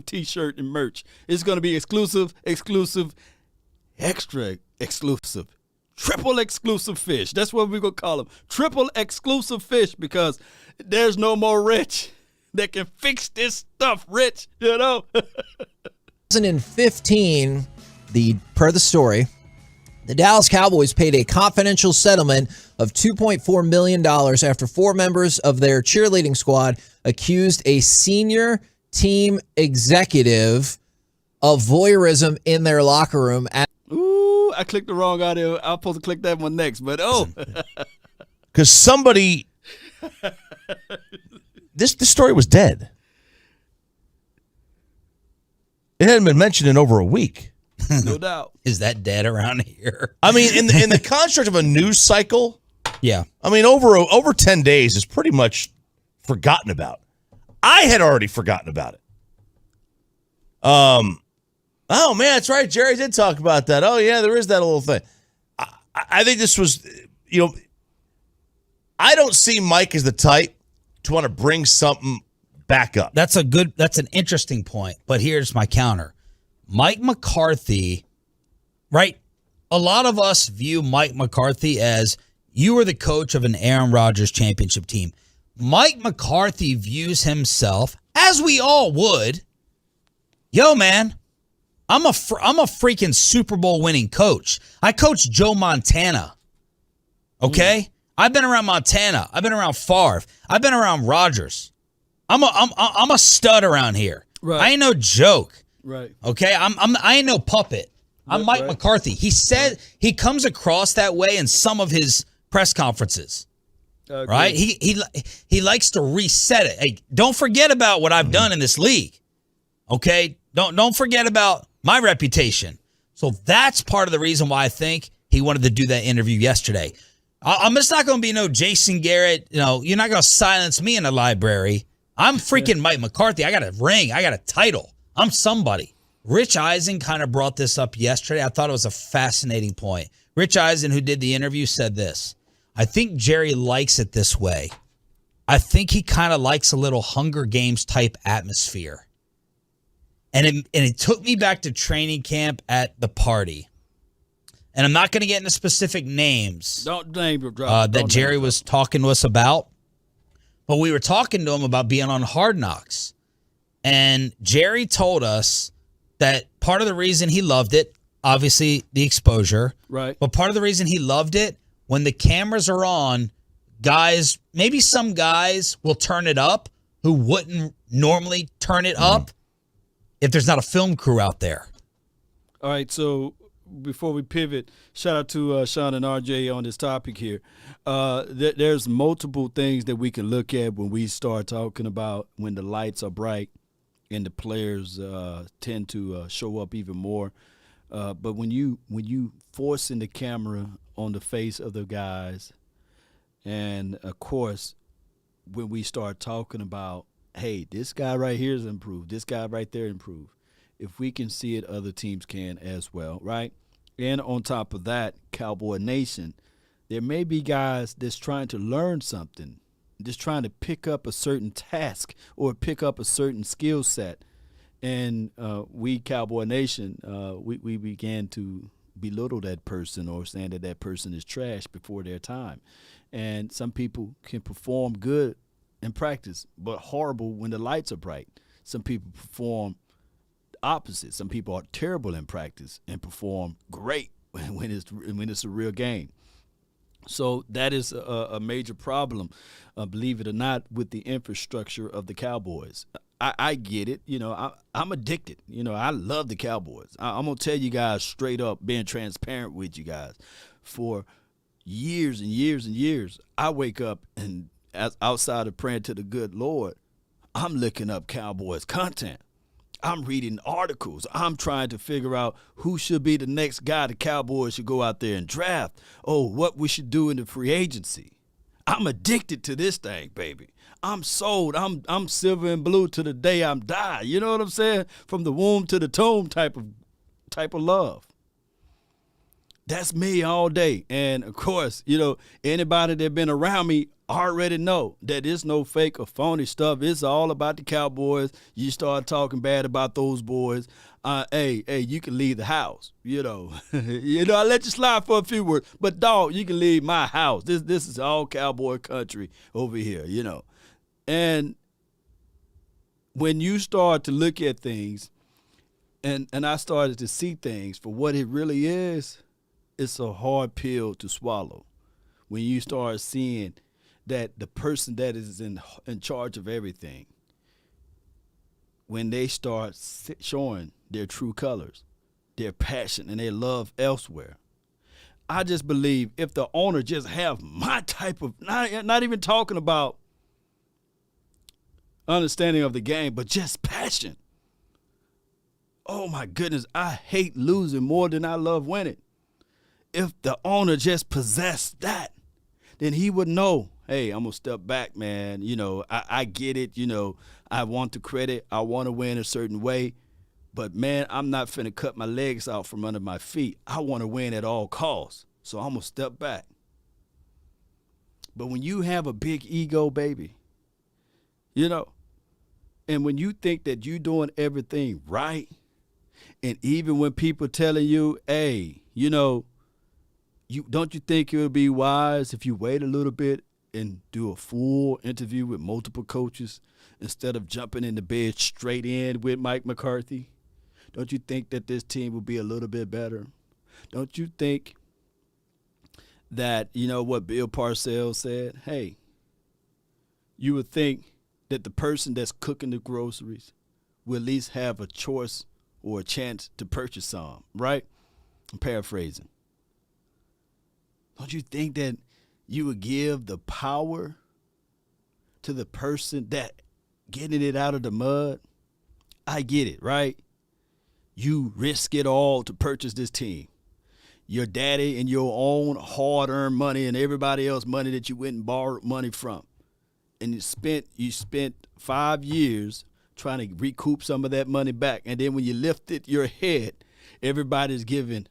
T-shirt and merch. It's gonna be exclusive, extra exclusive, triple exclusive fish. That's what we're gonna call them. Triple exclusive fish, because there's no more Rich that can fix this stuff, Rich. 2015, per the story, the Dallas Cowboys paid a confidential settlement of $2.4 million after 4 members of their cheerleading squad accused a senior team executive of voyeurism in their locker room. Ooh, I clicked the wrong audio. I was supposed to click that one next, but because somebody, this story was dead. It hadn't been mentioned in over a week. No doubt. Is that dead around here? I mean, in the construct of a news cycle, Yeah. I mean, over 10 days is pretty much forgotten about. I had already forgotten about it. Oh man, that's right. Jerry did talk about that. Oh yeah, there is that little thing. I think this was, I don't see Mike as the type to want to bring something back up. That's an interesting point. But here's my counter. Mike McCarthy, right? A lot of us view Mike McCarthy as you were the coach of an Aaron Rodgers championship team. Mike McCarthy views himself, as we all would, yo, man, I'm a freaking Super Bowl winning coach. I coached Joe Montana. Okay? I've been around Montana. I've been around Favre. I've been around Rodgers. I'm a stud around here. Right. I ain't no joke. Right. Okay? I ain't no puppet. I'm Mike McCarthy. He said he comes across that way in some of his press conferences. Right? He likes to reset it. Hey, don't forget about what I've done in this league. Okay? Don't forget about my reputation. So that's part of the reason why I think he wanted to do that interview yesterday. I'm just not going to be no Jason Garrett. You're not going to silence me in the library. I'm freaking Mike McCarthy. I got a ring. I got a title. I'm somebody. Rich Eisen kind of brought this up yesterday. I thought it was a fascinating point. Rich Eisen, who did the interview, said this. I think Jerry likes it this way. I think he kind of likes a little Hunger Games type atmosphere. And it took me back to training camp at the party. And I'm not going to get into specific names. Don't name drop. That Jerry was talking to us about. But we were talking to him about being on Hard Knocks. And Jerry told us that part of the reason he loved it, obviously the exposure. Right. But part of the reason he loved it, when the cameras are on, guys, maybe some guys will turn it up who wouldn't normally turn it up if there's not a film crew out there. All right, so before we pivot, shout out to Sean and RJ on this topic here. There's multiple things that we can look at when we start talking about when the lights are bright and the players tend to show up even more. But when you forcing the camera on the face of the guys, and of course, when we start talking about, hey, this guy right here is improved, this guy right there improved. If we can see it, other teams can as well, right? And on top of that, Cowboy Nation, there may be guys that's trying to learn something, just trying to pick up a certain task or pick up a certain skill set. And we, Cowboy Nation, we began to belittle that person or saying that person is trash before their time. And some people can perform good in practice, but horrible when the lights are bright. Some people perform opposite. Some people are terrible in practice and perform great when it's a real game. So that is a major problem, believe it or not, with the infrastructure of the Cowboys. I get it. I'm addicted. I love the Cowboys. I'm going to tell you guys straight up, being transparent with you guys. For years and years and years, I wake up and outside of praying to the good Lord, I'm looking up Cowboys content. I'm reading articles. I'm trying to figure out who should be the next guy the Cowboys should go out there and draft. Oh, what we should do in the free agency. I'm addicted to this thing, baby. I'm sold. I'm silver and blue to the day I'm die. You know what I'm saying? From the womb to the tomb type of love. That's me all day. And, of course, anybody that been around me already know that there's no fake or phony stuff. It's all about the Cowboys. You start talking bad about those boys, hey, you can leave the house. I let you slide for a few words. But, dog, you can leave my house. This is all Cowboy country over here, And when you start to look at things, and I started to see things for what it really is, it's a hard pill to swallow when you start seeing that the person that is in charge of everything, when they start showing their true colors, their passion, and their love elsewhere. I just believe if the owner just have my type of, not even talking about understanding of the game, but just passion. Oh, my goodness, I hate losing more than I love winning. If the owner just possessed that, then he would know, hey, I'm going to step back, man. I get it. I want the credit. I want to win a certain way. But, man, I'm not finna cut my legs out from under my feet. I want to win at all costs. So I'm going to step back. But when you have a big ego, baby, and when you think that you're doing everything right, and even when people telling you, hey, don't you think it would be wise if you wait a little bit and do a full interview with multiple coaches instead of jumping in the bed straight in with Mike McCarthy? Don't you think that this team will be a little bit better? Don't you think that, what Bill Parcells said? Hey, you would think that the person that's cooking the groceries will at least have a choice or a chance to purchase some, right? I'm paraphrasing. Don't you think that you would give the power to the person that getting it out of the mud? I get it, right? You risk it all to purchase this team. Your daddy and your own hard-earned money and everybody else's money that you went and borrowed money from. And you spent 5 years trying to recoup some of that money back. And then when you lifted your head, everybody's giving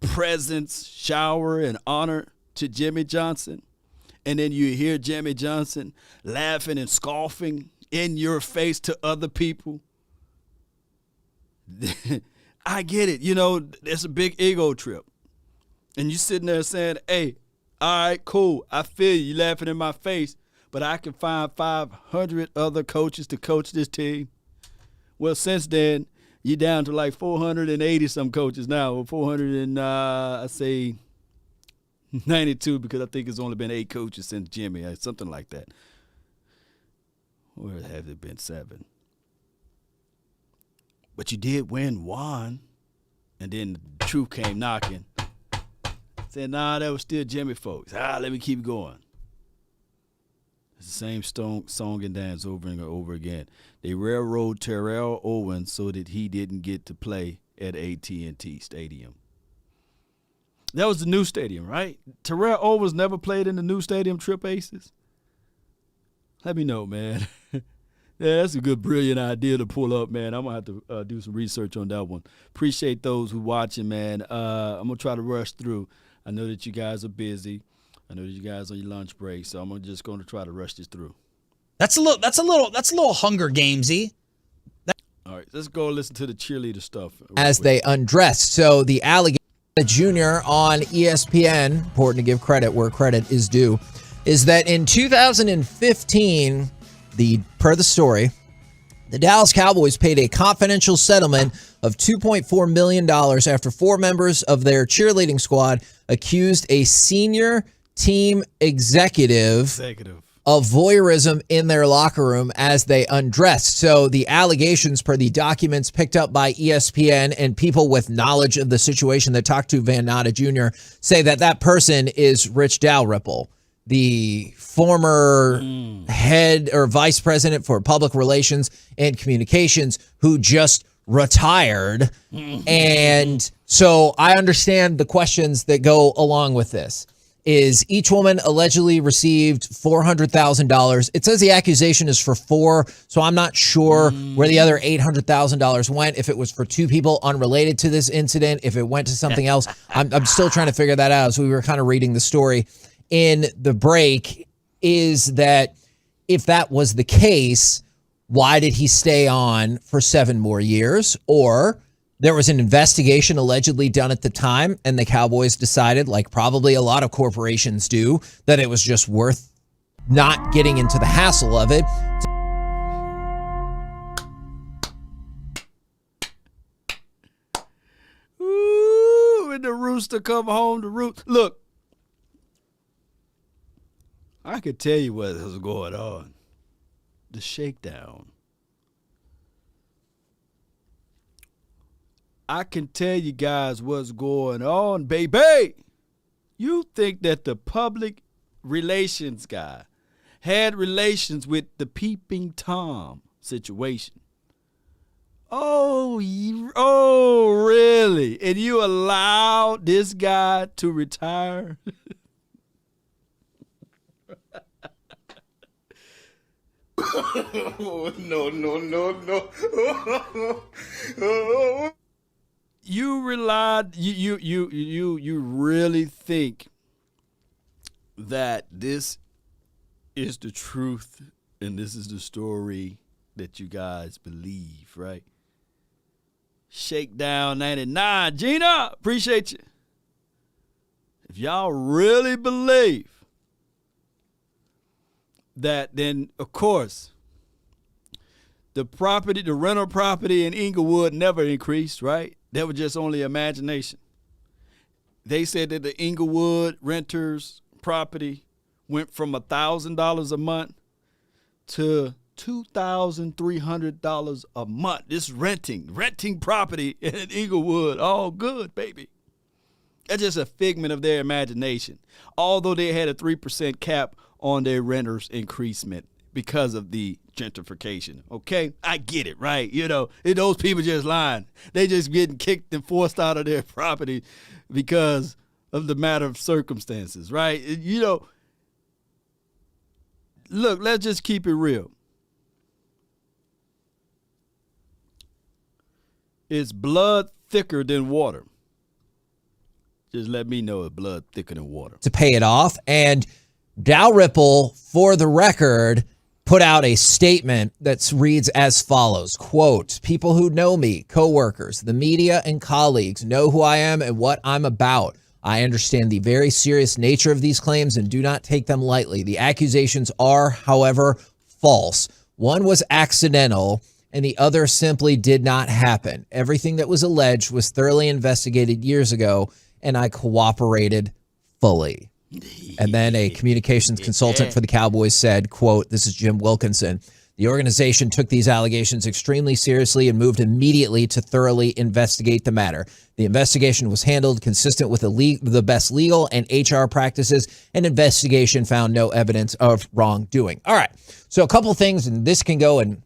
presents, shower, and honor to Jimmy Johnson. And then you hear Jimmy Johnson laughing and scoffing in your face to other people. I get it. It's a big ego trip. And you sitting there saying, hey, all right, cool. I feel you laughing in my face, but I can find 500 other coaches to coach this team. Well, since then, you're down to like 480 some coaches now, or 92 because I think it's only been 8 coaches since Jimmy, something like that. Or have it been 7? But you did win 1, and then the truth came knocking. Said, nah, that was still Jimmy, folks. Let me keep going. It's the same song and dance over and over again. They railroad Terrell Owens so that he didn't get to play at AT&T Stadium. That was the new stadium, right? Terrell Owens never played in the new stadium, Trip Aces? Let me know, man. Yeah, that's a good, brilliant idea to pull up, man. I'm going to have to do some research on that one. Appreciate those who watching, man. I'm going to try to rush through. I know that you guys are busy. I know that you guys on your lunch break, so I'm just going to try to rush this through. That's a little Hunger Gamesy. All right, let's go listen to the cheerleader stuff. As they undressed. So the allegation Jr. on ESPN, important to give credit where credit is due, is that in 2015, per the story, the Dallas Cowboys paid a confidential settlement of $2.4 million after 4 members of their cheerleading squad accused a senior team executive of voyeurism in their locker room as they undressed. So the allegations, per the documents picked up by ESPN and people with knowledge of the situation that talked to Van Natta Jr., say that person is Rich Dalrymple, the former head or vice president for public relations and communications who just retired. And so I understand the questions that go along with this. is each woman allegedly received $400,000. It says the accusation is for 4, so I'm not sure where the other $800,000 went, if it was for 2 people unrelated to this incident, if it went to something else. I'm still trying to figure that out as we were kind of reading the story in the break, is that if that was the case, why did he stay on for 7 more years? Or there was an investigation allegedly done at the time, and the Cowboys decided, like probably a lot of corporations do, that it was just worth not getting into the hassle of it. Ooh, when the rooster come home to roost. Look, I could tell you what was going on. The shakedown. I can tell you guys what's going on, baby. You think that the public relations guy had relations with the Peeping Tom situation. Oh, really? And you allowed this guy to retire? No. You relied. You really think that this is the truth and this is the story that you guys believe, right? Shakedown 99, Gina, appreciate you. If y'all really believe that, then of course the rental property in Inglewood never increased, right? That was just only imagination. They said that the Inglewood renters property went from $1,000 a month to $2,300 a month. This renting property in Inglewood, all good, baby. That's just a figment of their imagination. Although they had a 3% cap on their renters increasement because of the gentrification. Okay, I get it, right? You know, those people just lying. They just getting kicked and forced out of their property because of the matter of circumstances, right? You know, look, let's just keep it real. Is blood thicker than water? Just let me know if blood thicker than water. To pay it off. And Dalrymple, for the record, put out a statement that reads as follows, quote, "People who know me, coworkers, the media, and colleagues know who I am and what I'm about. I understand the very serious nature of these claims and do not take them lightly. The accusations are, however, false. One was accidental and the other simply did not happen. Everything that was alleged was thoroughly investigated years ago, and I cooperated fully." And then a communications consultant for the Cowboys said, quote, this is Jim Wilkinson, "The organization took these allegations extremely seriously and moved immediately to thoroughly investigate the matter. The investigation was handled consistent with the best legal and HR practices, and investigation found no evidence of wrongdoing." All right. So a couple things, and this can go in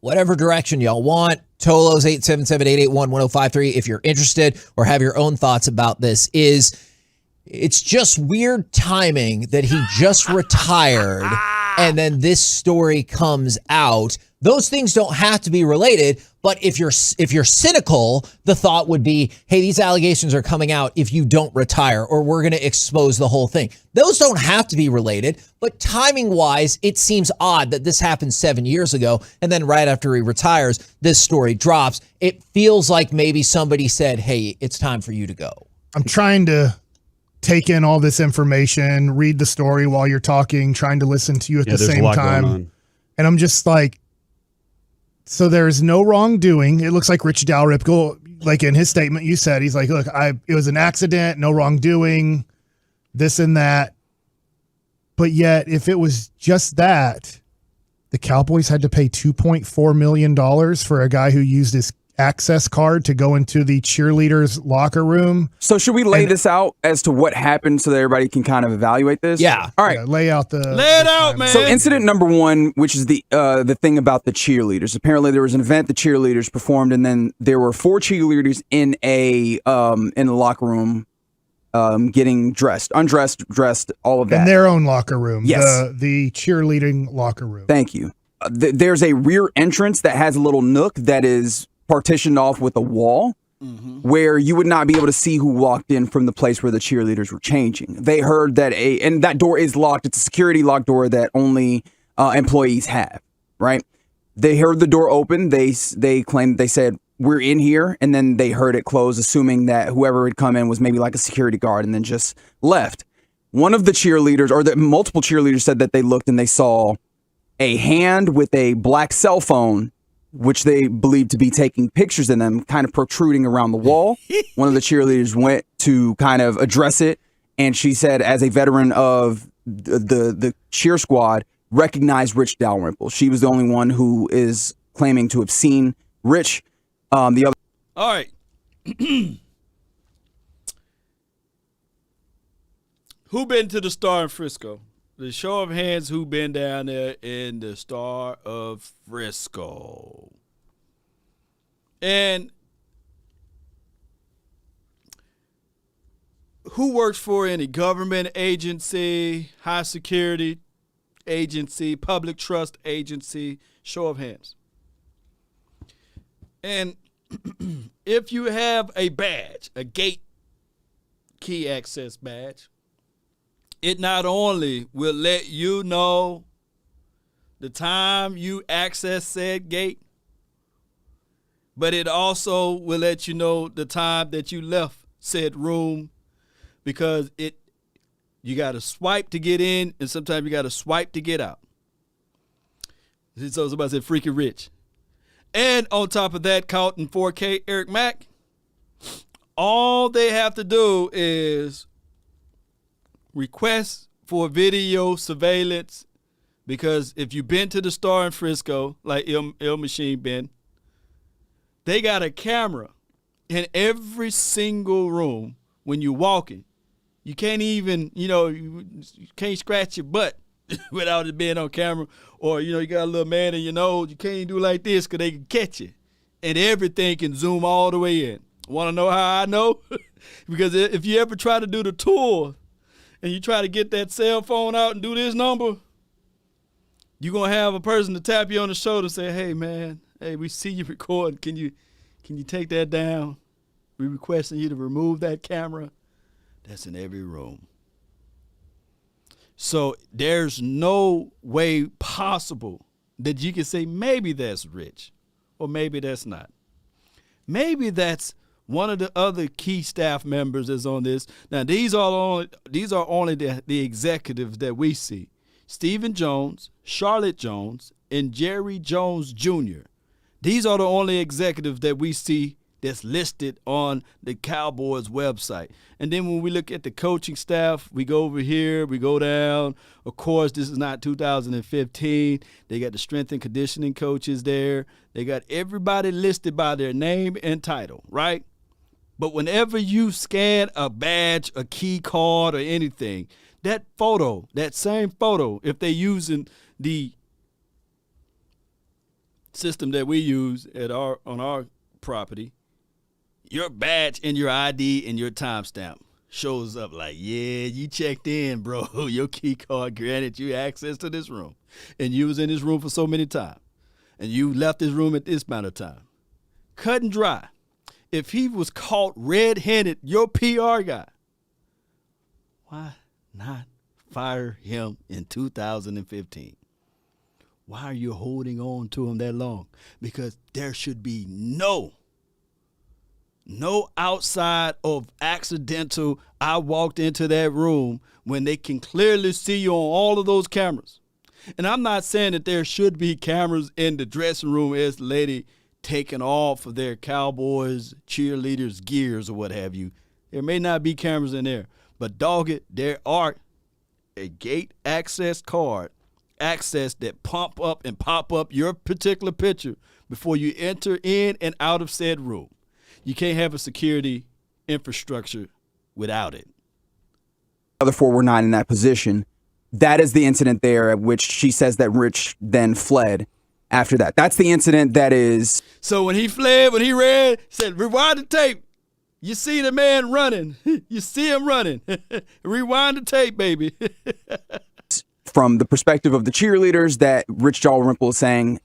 whatever direction y'all want. Tolos 877-881-1053 if you're interested or have your own thoughts about this. It's just weird timing that he just retired and then this story comes out. Those things don't have to be related, but if you're cynical, the thought would be, hey, these allegations are coming out if you don't retire, or we're going to expose the whole thing. Those don't have to be related, but timing-wise, it seems odd that this happened 7 years ago, and then right after he retires, this story drops. It feels like maybe somebody said, hey, it's time for you to go. I'm trying to take in all this information, read the story while you're talking, trying to listen to you at the same time. And I'm just like, so there's no wrongdoing. It looks like Rich Dalrymple, like in his statement, you said, he's like, look, it was an accident, no wrongdoing, this and that. But yet, if it was just that, the Cowboys had to pay $2.4 million for a guy who used his access card to go into the cheerleaders' locker room. So should we lay this out as to what happened so that everybody can kind of evaluate this? Yeah. All right. Yeah, lay it out, man. So incident number one, which is the thing about the cheerleaders. Apparently there was an event the cheerleaders performed, and then there were 4 cheerleaders in the locker room getting undressed, dressed, all of that. In their own locker room. Yes. The cheerleading locker room. Thank you. There's a rear entrance that has a little nook that is partitioned off with a wall where you would not be able to see who walked in from the place where the cheerleaders were changing. They heard that and that door is locked. It's a security locked door that only employees have, right? They heard the door open. They said, we're in here. And then they heard it close, assuming that whoever had come in was maybe like a security guard and then just left. One of the cheerleaders, or the multiple cheerleaders, said that they looked and they saw a hand with a black cell phone, which they believed to be taking pictures of them, kind of protruding around the wall. One of the cheerleaders went to kind of address it. And she said, as a veteran of the cheer squad, recognized Rich Dalrymple. She was the only one who is claiming to have seen Rich. The other. All right. Who been to the Star in Frisco? The show of hands, who been down there in the Star of Frisco? And who works for any government agency, high security agency, public trust agency? Show of hands. And if you have a badge, a gate key access badge, it not only will let you know the time you access said gate, but it also will let you know the time that you left said room, because you got to swipe to get in, and sometimes you got to swipe to get out. So somebody said freaking rich. And on top of that, caught in 4K, Eric Mack, all they have to do is request for video surveillance, because if you've been to the Star in Frisco, like Il Machine been, they got a camera in every single room when you're walking. You can't even, you can't scratch your butt without it being on camera. Or, you got a little man in your nose, you can't even do like this because they can catch you. And everything can zoom all the way in. Want to know how I know? Because if you ever try to do the tour and you try to get that cell phone out and do this number, you're going to have a person to tap you on the shoulder and say, hey, man, we see you recording. Can you take that down? We're requesting you to remove that camera. That's in every room. So there's no way possible that you can say maybe that's Rich or maybe that's not. Maybe that's one of the other key staff members is on this. Now, these are only the executives that we see. Stephen Jones, Charlotte Jones, and Jerry Jones Jr. These are the only executives that we see that's listed on the Cowboys website. And then when we look at the coaching staff, we go over here, we go down. Of course, this is not 2015. They got the strength and conditioning coaches there. They got everybody listed by their name and title, right? But whenever you scan a badge, a key card, or anything, that photo, that same photo, if they're using the system that we use on our property, your badge and your ID and your timestamp shows up like, yeah, you checked in, bro. Your key card granted you access to this room. And you was in this room for so many times. And you left this room at this amount of time. Cut and dry. If he was caught red-handed, your PR guy, why not fire him in 2015? Why are you holding on to him that long? Because there should be no outside of accidental, I walked into that room, when they can clearly see you on all of those cameras. And I'm not saying that there should be cameras in the dressing room as the lady taking off of their Cowboys cheerleaders gears or what have you. There may not be cameras in there, but dog it, there are a gate access card access that pop up your particular picture before you enter in and out of said room. You can't have a security infrastructure without it. The other four were not in that position. That is the incident there at which she says that Rich then fled after that. That's the incident that is. So when he fled, when he ran, said, rewind the tape. You see the man running. You see him running. Rewind the tape, baby. From the perspective of the cheerleaders, that Rich Dalrymple is saying,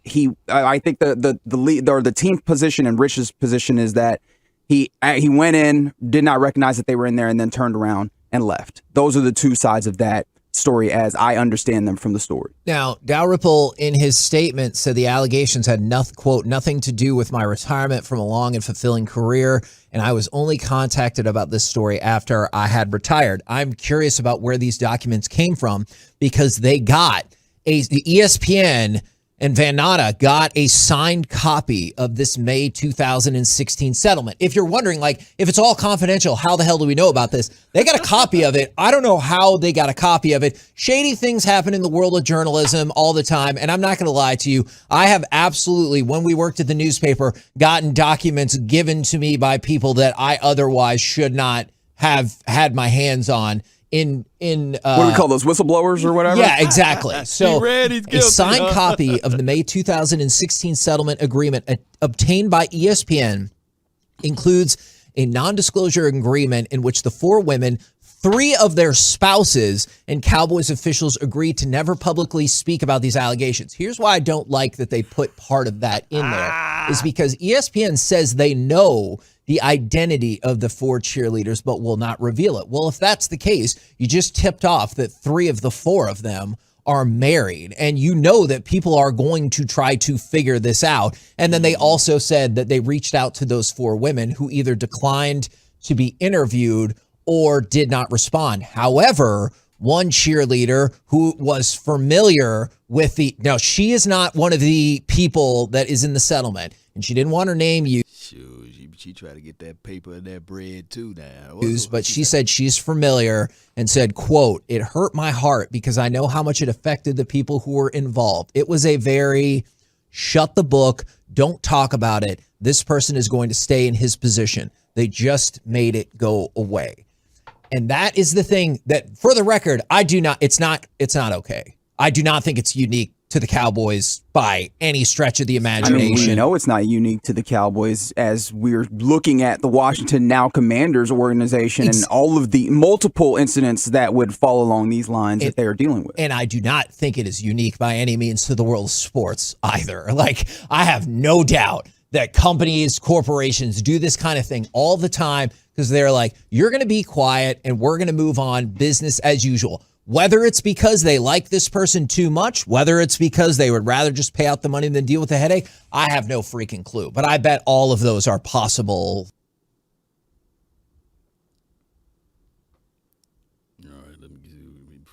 I think the lead or the team position and Rich's position is that he went in, did not recognize that they were in there, and then turned around and left. Those are the two sides of that story as I understand them from the story. Now, Dalrymple in his statement said the allegations had nothing to do with my retirement from a long and fulfilling career, and I was only contacted about this story after I had retired. I'm curious about where these documents came from because they got the ESPN and Van Natta got a signed copy of this May 2016 settlement. If you're wondering, like, if it's all confidential, how the hell do we know about this? They got a copy of it. I don't know how they got a copy of it. Shady things happen in the world of journalism all the time, and I'm not going to lie to you. I have absolutely, when we worked at the newspaper, gotten documents given to me by people that I otherwise should not have had my hands on. What do we call those, whistleblowers or whatever? Yeah, exactly. So he's guilty, a signed copy of the May 2016 settlement agreement obtained by ESPN includes a non-disclosure agreement in which the four women, 3 of their spouses, and Cowboys officials agreed to never publicly speak about these allegations. Here's why I don't like that they put part of that in there, is because ESPN says they know the identity of the 4 cheerleaders, but will not reveal it. Well, if that's the case, you just tipped off that 3 of the 4 of them are married, and you know that people are going to try to figure this out. And then they also said that they reached out to those 4 women who either declined to be interviewed or did not respond. However, one cheerleader who was familiar with now she is not one of the people that is in the settlement, and she didn't want her name used. She tried to get that paper and that bread too now. But she said she's familiar and said, quote, "It hurt my heart because I know how much it affected the people who were involved. It was a very shut the book, don't talk about it. This person is going to stay in his position. They just made it go away." And that is the thing that, for the record, it's not okay. I do not think it's unique to the Cowboys by any stretch of the imagination. We know it's not unique to the Cowboys as we're looking at the Washington Now Commanders organization and all of the multiple incidents that would fall along these lines that they are dealing with. And I do not think it is unique by any means to the world of sports either. Like, I have no doubt that companies, corporations do this kind of thing all the time because they're like, you're going to be quiet and we're going to move on, business as usual. Whether it's because they like this person too much, whether it's because they would rather just pay out the money than deal with the headache, I have no freaking clue. But I bet all of those are possible. All right, let me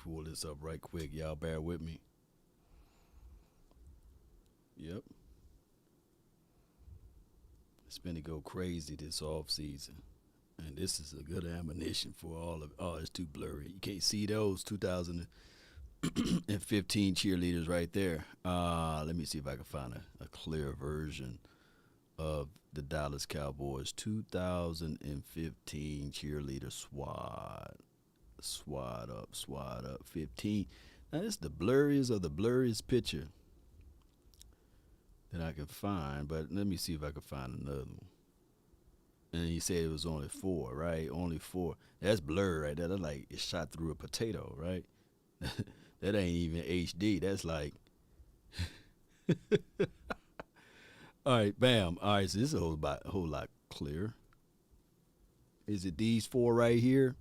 pull this up right quick. Y'all bear with me. Yep. It's been to go crazy this off season. And this is a good ammunition for all of it. Oh, it's too blurry. You can't see those 2015 cheerleaders right there. Let me see if I can find a clear version of the Dallas Cowboys 2015 cheerleader SWAT. SWAT up, 15. Now, this is the blurriest of the blurriest picture that I can find, but let me see if I can find another one. And he said it was only 4, right? Only 4. That's blurred right there. That's like it shot through a potato, right? That ain't even HD. That's like. All right, bam. All right, so this is a whole lot clearer. Is it these 4 right here?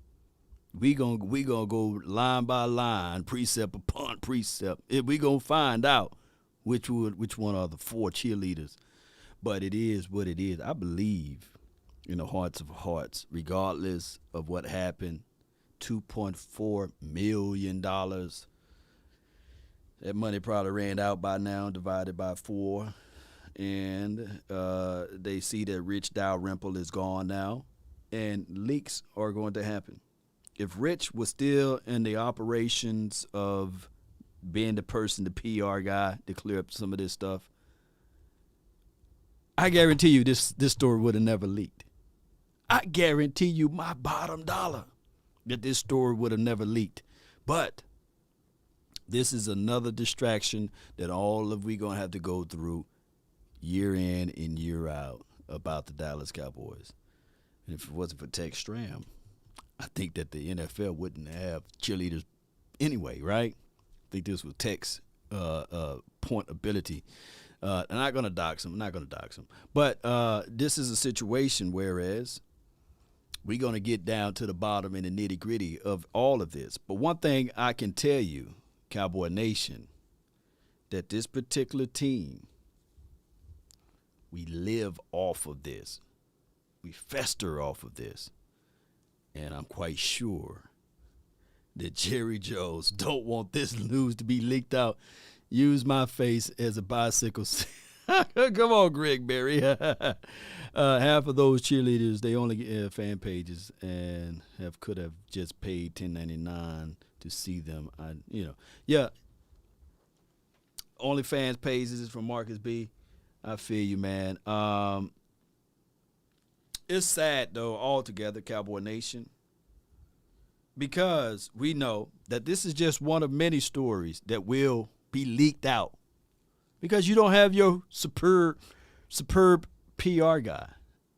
We gonna go line by line, precept upon precept. We gonna find out which one are the 4 cheerleaders. But it is what it is. I believe, in the hearts of hearts, regardless of what happened, $2.4 million. That money probably ran out by now, divided by 4. And they see that Rich Dalrymple is gone now, and leaks are going to happen. If Rich was still in the operations of being the person, the PR guy, to clear up some of this stuff, I guarantee you this story would have never leaked. I guarantee you my bottom dollar that this story would have never leaked. But this is another distraction that all of we going to have to go through year in and year out about the Dallas Cowboys. And if it wasn't for Tex Stram, I think that the NFL wouldn't have cheerleaders anyway, right? I think this was Tex point ability. I'm not going to dox him. But this is a situation whereas we're going to get down to the bottom in the nitty-gritty of all of this. But one thing I can tell you, Cowboy Nation, that this particular team, we live off of this. We fester off of this. And I'm quite sure that Jerry Jones don't want this news to be leaked out. Use my face as a bicycle. Come on, Greg Berry. Half of those cheerleaders, they only get fan pages and could have just paid $10.99 to see them. Yeah. OnlyFans pages is from Marcus B. I feel you, man. It's sad though, altogether, Cowboy Nation, because we know that this is just one of many stories that will be leaked out because you don't have your superb PR guy,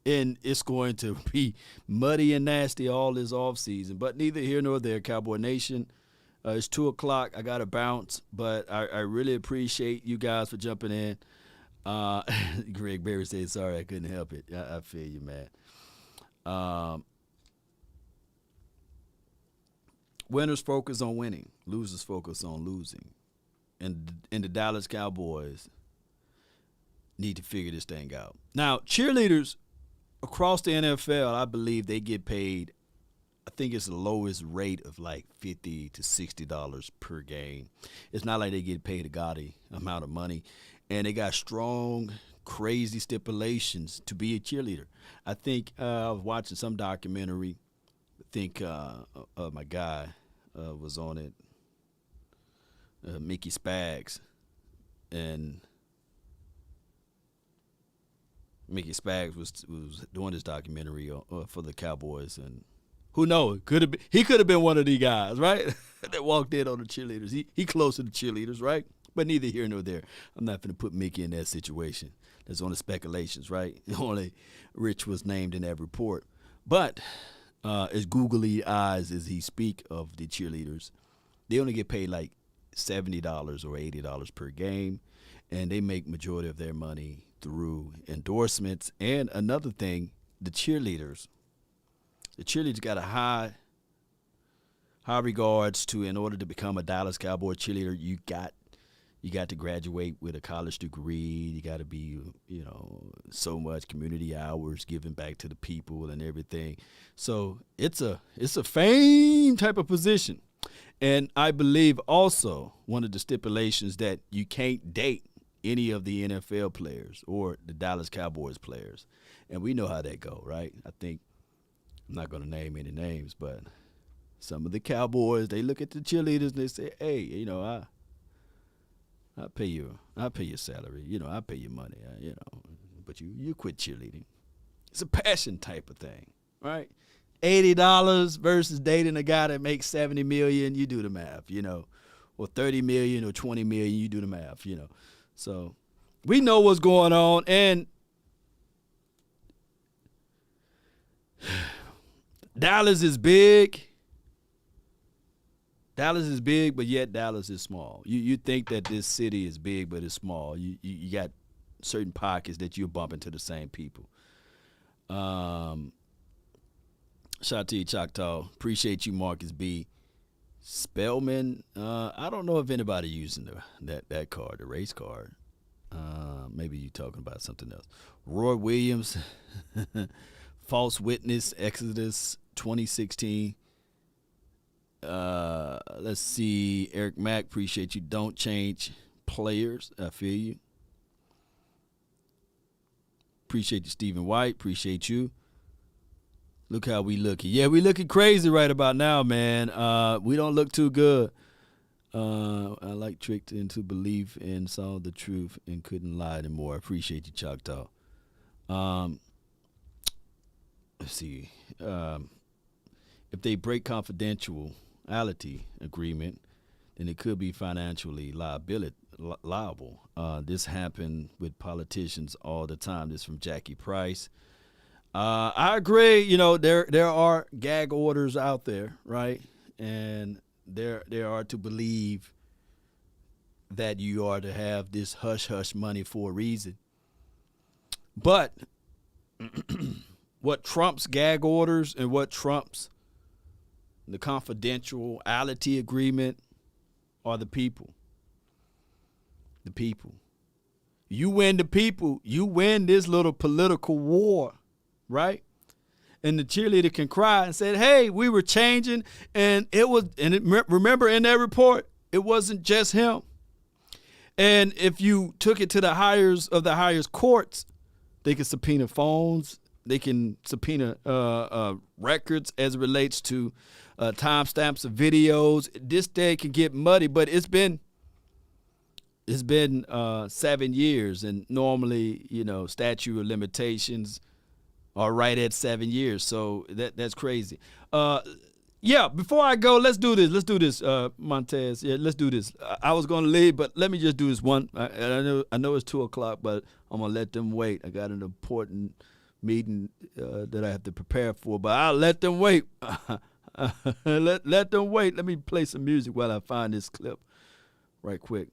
and it's going to be muddy and nasty all this offseason. But neither here nor there, Cowboy Nation. It's 2:00. I got to bounce, but I really appreciate you guys for jumping in. Greg Berry said, sorry, I couldn't help it. I feel you, man. Winners focus on winning. Losers focus on losing. And the Dallas Cowboys need to figure this thing out. Now, cheerleaders across the NFL, I believe they get paid, I think it's the lowest rate of like $50 to $60 per game. It's not like they get paid a gaudy amount of money. And they got strong, crazy stipulations to be a cheerleader. I think I was watching some documentary. I think my guy was on it, Mickey Spags. And Mickey Spags was doing this documentary for the Cowboys. And who knows? He could have been one of the guys, right? that walked in on the cheerleaders. He close to the cheerleaders, right? But neither here nor there. I'm not going to put Mickey in that situation. That's only speculations, right? Only Rich was named in that report. But as googly eyes as he speak of the cheerleaders, they only get paid like $70 or $80 per game, and they make majority of their money through endorsements. And another thing, the cheerleaders got a high regards to. In order to become a Dallas Cowboy cheerleader, you got to graduate with a college degree. You got to be, so much community hours giving back to the people and everything. So it's a fame type of position. And I believe also one of the stipulations that you can't date any of the NFL players or the Dallas Cowboys players. And we know how that go, right? I think, I'm not going to name any names, but some of the Cowboys, they look at the cheerleaders and they say, hey, I pay your salary, I pay your money, but you quit cheerleading. It's a passion type of thing, right? $80 versus dating a guy that makes $70 million, you do the math, or $30 million or $20 million, you do the math, So we know what's going on, and Dallas is big. Dallas is big, but yet Dallas is small. You think that this city is big, but it's small. You got certain pockets that you bump into the same people. Shout out to you, Choctaw. Appreciate you, Marcus B. Spellman, I don't know if anybody using that card, the race card. Maybe you talking about something else. Roy Williams, false witness, Exodus 2016. Let's see. Eric Mack, appreciate you. Don't change players. I feel you. Appreciate you, Stephen White. Appreciate you. Look how we looking. Yeah, we looking crazy right about now, man. We don't look too good. I like tricked into belief and saw the truth and couldn't lie anymore. I appreciate you, Choctaw. Let's see. If they break confidentiality agreement, then it could be financially liable. This happened with politicians all the time. This is from Jackie Price. I agree. You know, there are gag orders out there, right? And there are to believe that you are to have this hush-hush money for a reason. But what trumps gag orders and what trumps the confidentiality agreement are the people. The people. You win the people, you win this little political war, right? And the cheerleader can cry and say, hey, we were changing, and remember in that report, it wasn't just him. And if you took it to the highest courts, they can subpoena phones, they can subpoena records as it relates to timestamps of videos. This day can get muddy, but it's been 7 years, and normally, you know, statute of limitations are right at 7 years. So that's crazy. Yeah, before I go, let's do this, Montez. Yeah, let's do this. I was going to leave, but let me just do this one. I know it's 2 o'clock, but I'm going to let them wait. I got an important meeting that I have to prepare for, but I'll let them wait. let them wait. Let me play some music while I find this clip right quick.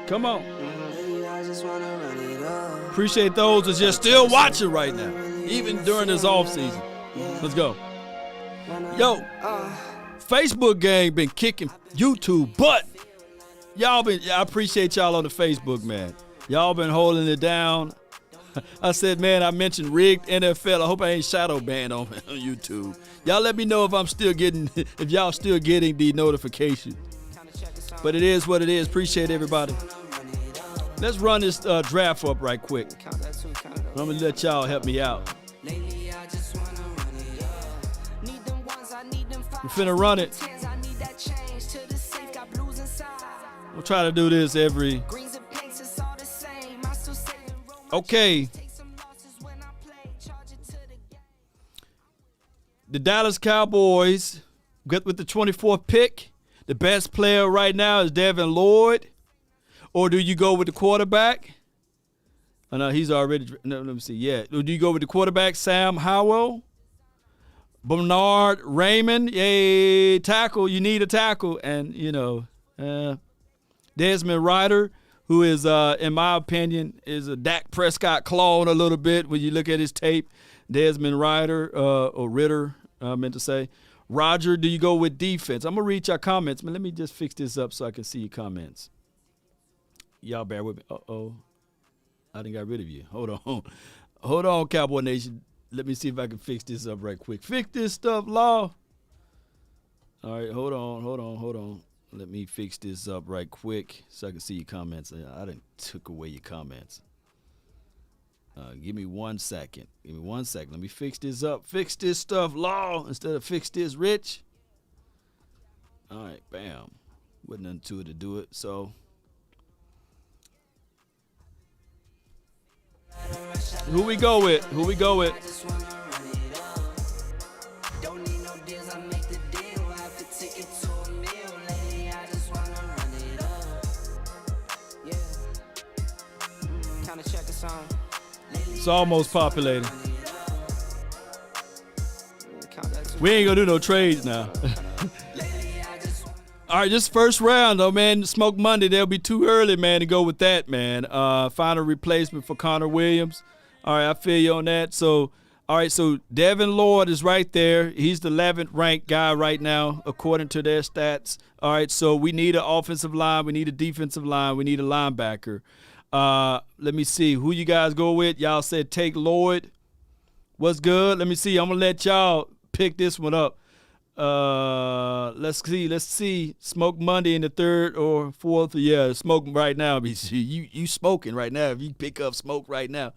Come on. Appreciate those that's just still watching right now, even during this off season. Let's go. Yo, Facebook gang been kicking YouTube, but I appreciate y'all on the Facebook, man. Y'all been holding it down. I said, man, I mentioned rigged NFL. I hope I ain't shadow banned on YouTube. Y'all let me know if y'all still getting the notification. But it is what it is. Appreciate everybody. Let's run this draft up right quick. I'm going to let y'all help me out. We're finna run it. We'll try to do this every... Okay. The Dallas Cowboys with the 24th pick. The best player right now is Devin Lloyd. Or do you go with the quarterback? Oh, no, he's already. No, let me see. Yeah. Or do you go with the quarterback, Sam Howell? Bernard Raymond? Yay, tackle. You need a tackle. And, you know, Desmond Ryder, who is, in my opinion, is a Dak Prescott clone a little bit when you look at his tape. Desmond Ryder, or Ritter, I meant to say. Roger, do you go with defense? I'm going to read your comments, but let me just fix this up so I can see your comments. Y'all bear with me. Uh-oh. I done got rid of you. Hold on. Hold on, Cowboy Nation. Let me see if I can fix this up right quick. Fix this stuff, Law. All right, hold on. Let me fix this up right quick so I can see your comments. I done took away your comments. Give me 1 second. Let me fix this up. Fix this stuff, Law, instead of fix this, Rich. All right, bam. Wasn't nothing to it to do it, so. Who we go with? It's almost populated. We ain't gonna do no trades now. All right, this first round, though, man, Smoke Monday, they'll be too early, man, to go with that, man. Find a replacement for Connor Williams. All right, I feel you on that. So, all right, so Devin Lloyd is right there. He's the 11th ranked guy right now, according to their stats. All right, so we need an offensive line. We need a defensive line. We need a linebacker. Let me see. Who you guys go with? Y'all said take Lloyd. What's good? Let me see. I'm going to let y'all pick this one up. Let's see. Smoke Monday in the 3rd or 4th. Yeah, smoke right now. You smoking right now. If you pick up smoke right now.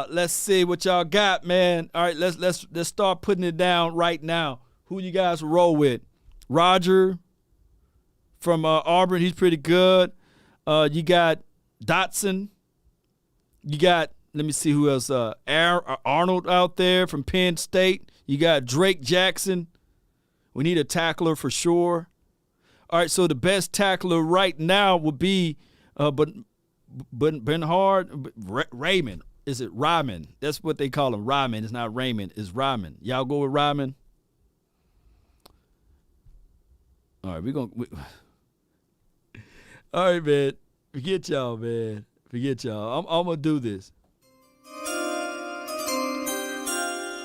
Let's see what y'all got, man. All right, let's start putting it down right now. Who you guys roll with? Roger from Auburn. He's pretty good. You got Dotson. You got, let me see who else. Arnold out there from Penn State. You got Drake Jackson. We need a tackler for sure. All right, so the best tackler right now would be Bernhard Raymond. Is it Ryman? That's what they call him. Ryman. It's not Raymond. It's Ryman. Y'all go with Ryman? All right, all right, man. Forget y'all, man. Forget y'all. I'm going to do this.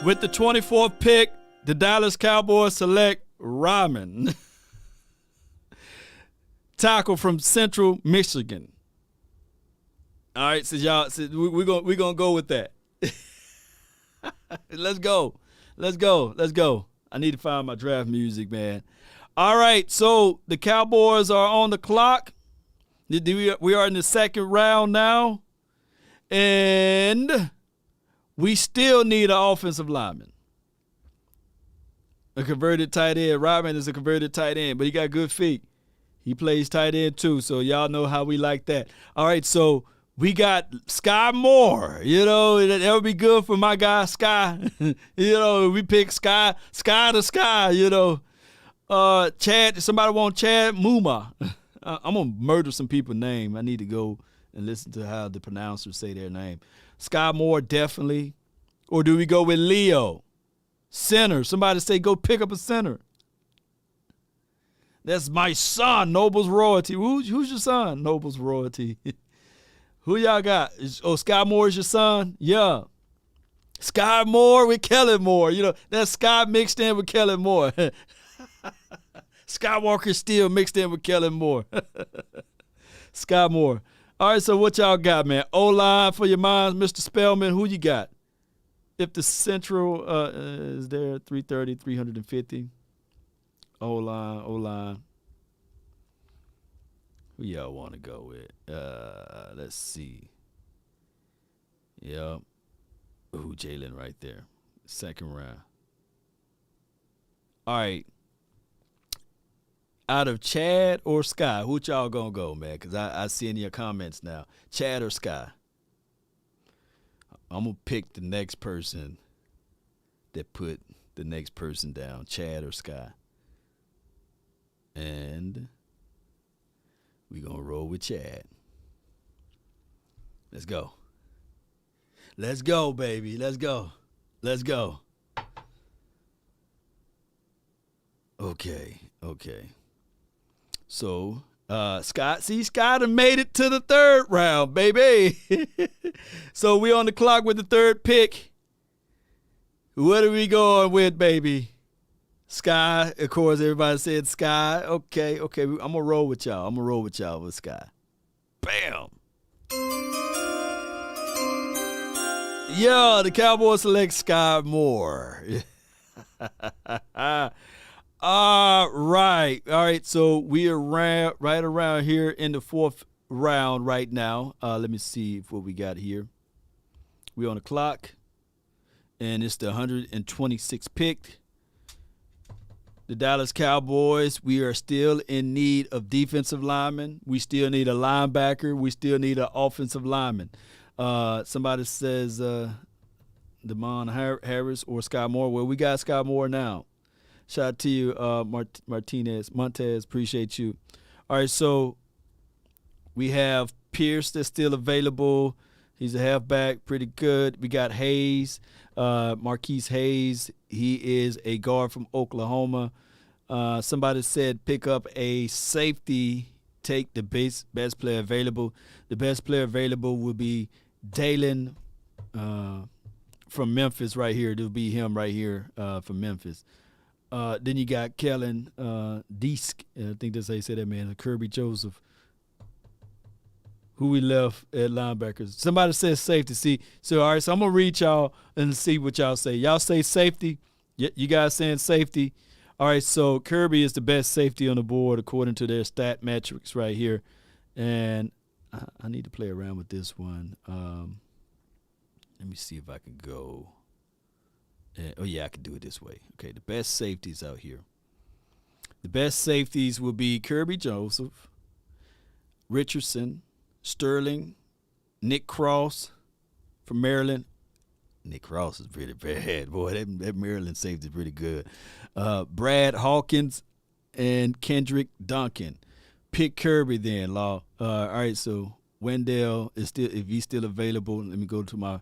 With the 24th pick, the Dallas Cowboys select Ryman. Tackle from Central Michigan. All right, so y'all, we're gonna go with that. Let's go. I need to find my draft music, man. All right, so the Cowboys are on the clock. We are in the second round now, and we still need an offensive lineman. A converted tight end. Ryman is a converted tight end, but he got good feet. He plays tight end too, so y'all know how we like that. All right, so we got Sky Moore. That would be good for my guy Sky. We pick Sky to Sky. Chad. Somebody want Chad Muma? I'm gonna murder some people's name. I need to go and listen to how the pronouncers say their name. Sky Moore definitely, or do we go with Leo? Center. Somebody say go pick up a center. That's my son, Noble's Royalty. Who's your son, Noble's Royalty? Who y'all got? Sky Moore is your son? Yeah. Sky Moore with Kellen Moore. That's Sky mixed in with Kellen Moore. Skywalker still mixed in with Kellen Moore. Sky Moore. All right, so what y'all got, man? O-line for your minds, Mr. Spellman. Who you got? If the Central is there, 330, 350. O-line. Who y'all want to go with? Let's see. Yep. Ooh, Jalen right there. Second round. All right. Out of Chad or Sky, who y'all gonna go, man? Because I see in your comments now. Chad or Sky? I'm gonna pick the next person that put the next person down. Chad or Sky. And we gonna roll with Chad. Let's go. Let's go, baby. Let's go. Okay. So, Scott done made it to the third round, baby. So we on the clock with the third pick. What are we going with, baby? Sky, of course, everybody said Sky. Okay, I'm going to roll with y'all. With Sky. Bam. Yeah, the Cowboys select Sky Moore. All right, so we are right around here in the fourth round right now. Let me see what we got here. We on the clock, and it's the 126th pick. The Dallas Cowboys, we are still in need of defensive linemen. We still need a linebacker. We still need an offensive lineman. Somebody says Damon Harris or Sky Moore. Well, we got Sky Moore now. Shout out to you, Montez. Appreciate you. All right, so we have Pierce that's still available. He's a halfback, pretty good. We got Hayes, Marquise Hayes. He is a guard from Oklahoma. Somebody said pick up a safety, take the best player available. The best player available will be Dalen from Memphis right here. It'll be him right here from Memphis. Then you got Kellen Deesk. I think that's how you say that, man. Kirby Joseph. Who we left at linebackers. Somebody says safety. So I'm going to read y'all and see what y'all say. Y'all say safety. You guys saying safety. All right, so Kirby is the best safety on the board according to their stat metrics right here. And I need to play around with this one. Let me see if I can go. I can do it this way. Okay, the best safeties out here. The best safeties will be Kirby Joseph, Richardson, Sterling, Nick Cross from Maryland. Nick Cross is pretty bad, boy. That Maryland safety is pretty good. Brad Hawkins and Kendrick Duncan. Pick Kirby then, Law. All right, so Wendell is still, if he's still available. Let me go to my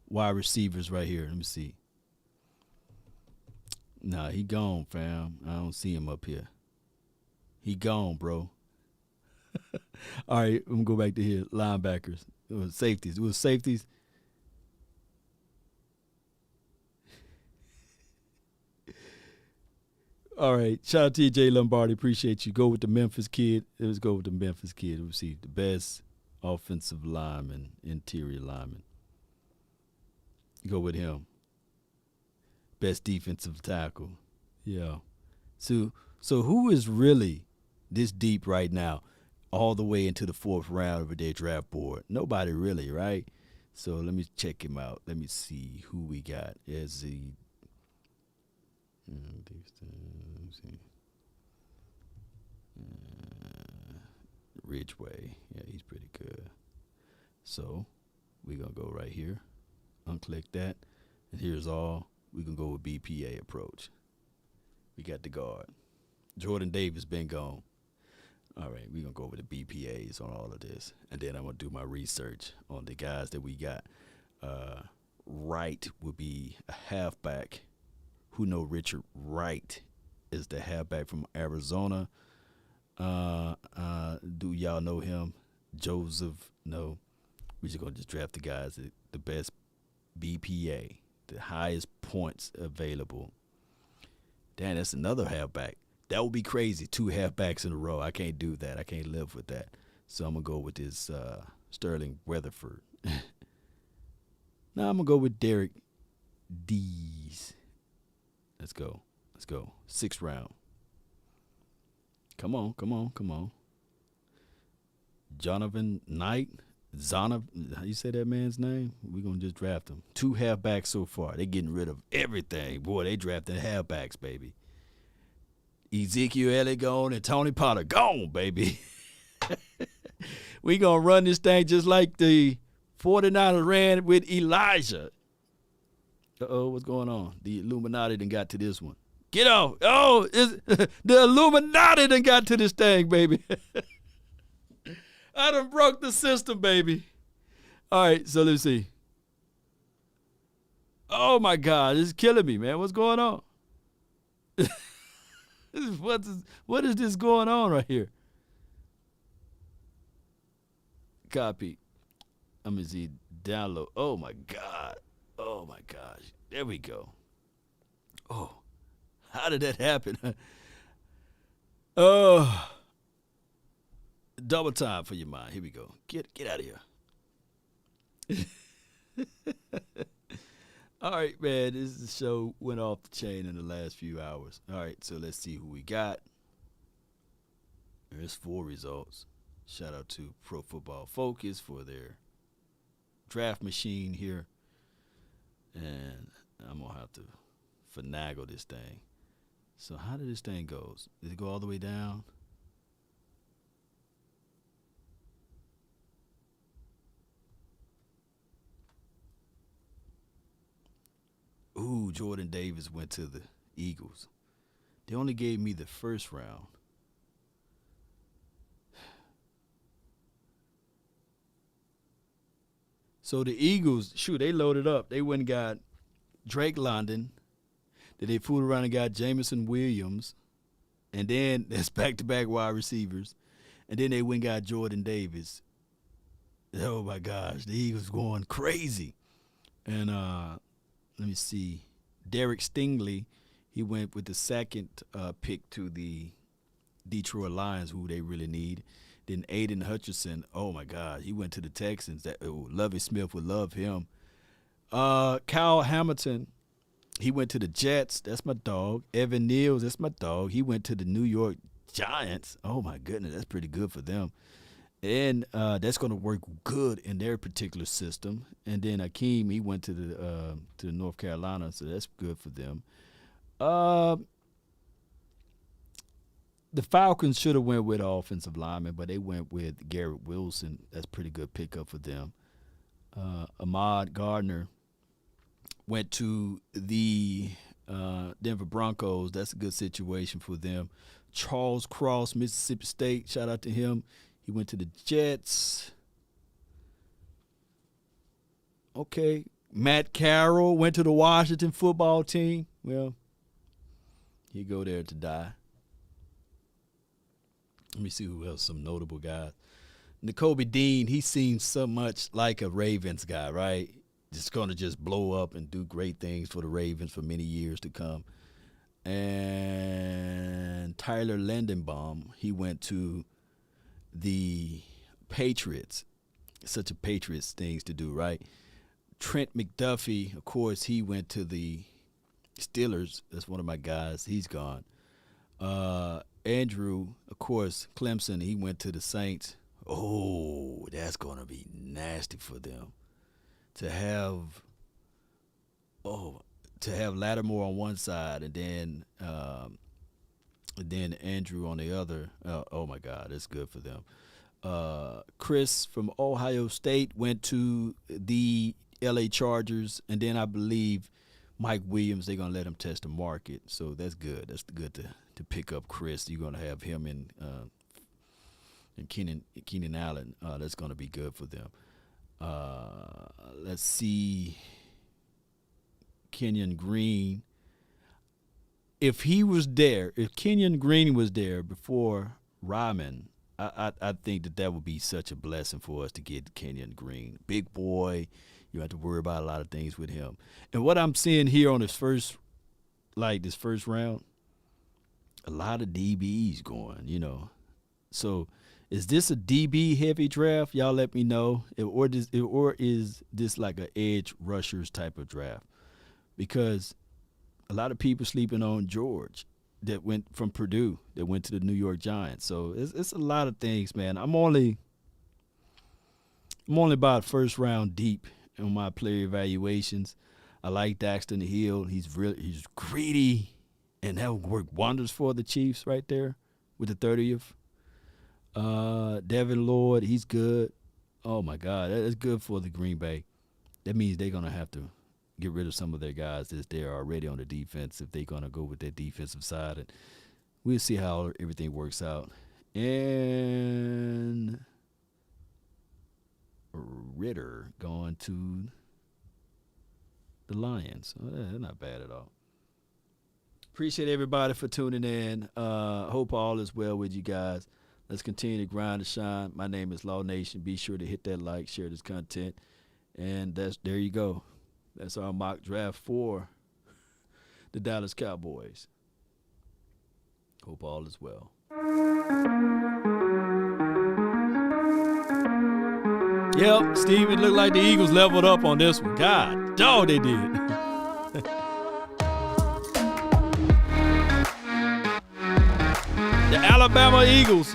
wide receivers right here. Let me see. Nah, he gone, fam. I don't see him up here. He gone, bro. All right, I'm gonna go back to here. Linebackers. It was safeties. All right. Shout out to you, Jay Lombardi. Appreciate you. Go with the Memphis kid. Let's go with the Memphis kid. We'll see the best offensive lineman, interior lineman. Go with him. Best defensive tackle. Yeah. So who is really this deep right now, all the way into the 4th round of their draft board? Nobody really, right? So let me check him out. Let me see who we got as the Ridgeway. Yeah, he's pretty good. So we're going to go right here. Unclick that. And here's all. We're going to go with BPA approach. We got the guard. Jordan Davis been gone. All right, we're going to go over the BPAs on all of this. And then I'm going to do my research on the guys that we got. Wright would be a halfback. Who know Richard Wright is the halfback from Arizona. Do y'all know him? Joseph? No. We're just going to draft the guys, the best BPA, the highest points available. Damn, that's another halfback. That would be crazy. 2 halfbacks in a row. I can't do that. I can't live with that. So I'm going to go with this Sterling Weatherford. Now I'm going to go with Derek Dees. Let's go. 6th round. Come on. Jonathan Knight. How you say that man's name? We're going to just draft him. 2 halfbacks so far. They're getting rid of everything. Boy, they drafted halfbacks, baby. Ezekiel Elliott gone and Tony Potter gone, baby. We going to run this thing just like the 49ers ran with Elijah. Uh-oh, what's going on? The Illuminati done got to this one. Get off. Oh, the Illuminati done got to this thing, baby. I done broke the system, baby. All right, so let's see. Oh, my God. This is killing me, man. What's going on? What is this going on right here? Copy. I'm going to see download. Oh, my God. Oh, my gosh. There we go. Oh, how did that happen? Oh. Double time for your mind. Here we go. Get out of here. All right, man. This show went off the chain in the last few hours. All right, so let's see who we got. There's 4 results. Shout out to Pro Football Focus for their draft machine here. And I'm going to have to finagle this thing. So how did this thing go? Did it go all the way down? Ooh, Jordan Davis went to the Eagles. They only gave me the 1st round. So the Eagles, they loaded up. They went and got Drake London. Then they fooled around and got Jameson Williams. And then that's back-to-back wide receivers. And then they went and got Jordan Davis. Oh, my gosh. The Eagles going crazy. And let me see. Derek Stingley, he went with the 2nd pick to the Detroit Lions, who they really need. Then Aiden Hutchinson, oh, my God, he went to the Texans. Lovie Smith would love him. Kyle Hamilton, he went to the Jets. That's my dog. Evan Neals, that's my dog. He went to the New York Giants. Oh, my goodness, that's pretty good for them. And that's going to work good in their particular system. And then Akeem, he went to the North Carolina, so that's good for them. The Falcons should have went with offensive lineman, but they went with Garrett Wilson. That's a pretty good pickup for them. Ahmad Gardner went to the Denver Broncos. That's a good situation for them. Charles Cross, Mississippi State, shout out to him. He went to the Jets. Okay. Matt Carroll went to the Washington football team. Well, he go there to die. Let me see who else, some notable guys. Nakobe Dean, he seems so much like a Ravens guy, right? Just going to just blow up and do great things for the Ravens for many years to come. And Tyler Lindenbaum, he went to the Patriots. Such a Patriots things to do, right? Trent McDuffie, of course, he went to the Steelers. That's one of my guys. He's gone. Andrew, of course, Clemson, he went to the Saints. Oh, that's going to be nasty for them. To have Lattimore on one side and then Andrew on the other. Oh my God, that's good for them. Chris from Ohio State went to the LA Chargers, and then I believe Mike Williams, they're gonna let him test the market, so that's good. That's good to pick up Chris. You're gonna have him and Keenan Allen. That's gonna be good for them. Let's see, Kenyon Green. If Kenyon Green was there before Ryman, I think that would be such a blessing for us to get Kenyon Green. Big boy, you have to worry about a lot of things with him. And what I'm seeing here on this first round, a lot of DBs going, So is this a DB heavy draft? Y'all let me know. Or is this like an edge rushers type of draft? Because a lot of people sleeping on George that went from Purdue, that went to the New York Giants. So it's a lot of things, man. I'm only about first round deep in my player evaluations. I like Daxton Hill. He's greedy, and that would work wonders for the Chiefs right there with the 30th. Devin Lloyd, he's good. Oh my God, that's good for the Green Bay. That means they're gonna have to get rid of some of their guys that's there already on the defense if they're going to go with their defensive side. And we'll see how everything works out. And Ritter going to the Lions. Oh, they're not bad at all. Appreciate everybody for tuning in. Hope all is well with you guys. Let's continue to grind and shine. My name is Law Nation. Be sure to hit that like, share this content. And there you go. That's our mock draft for the Dallas Cowboys. Hope all is well. Yep, Steve, it looked like the Eagles leveled up on this one. God, dog, they did. The Alabama Eagles.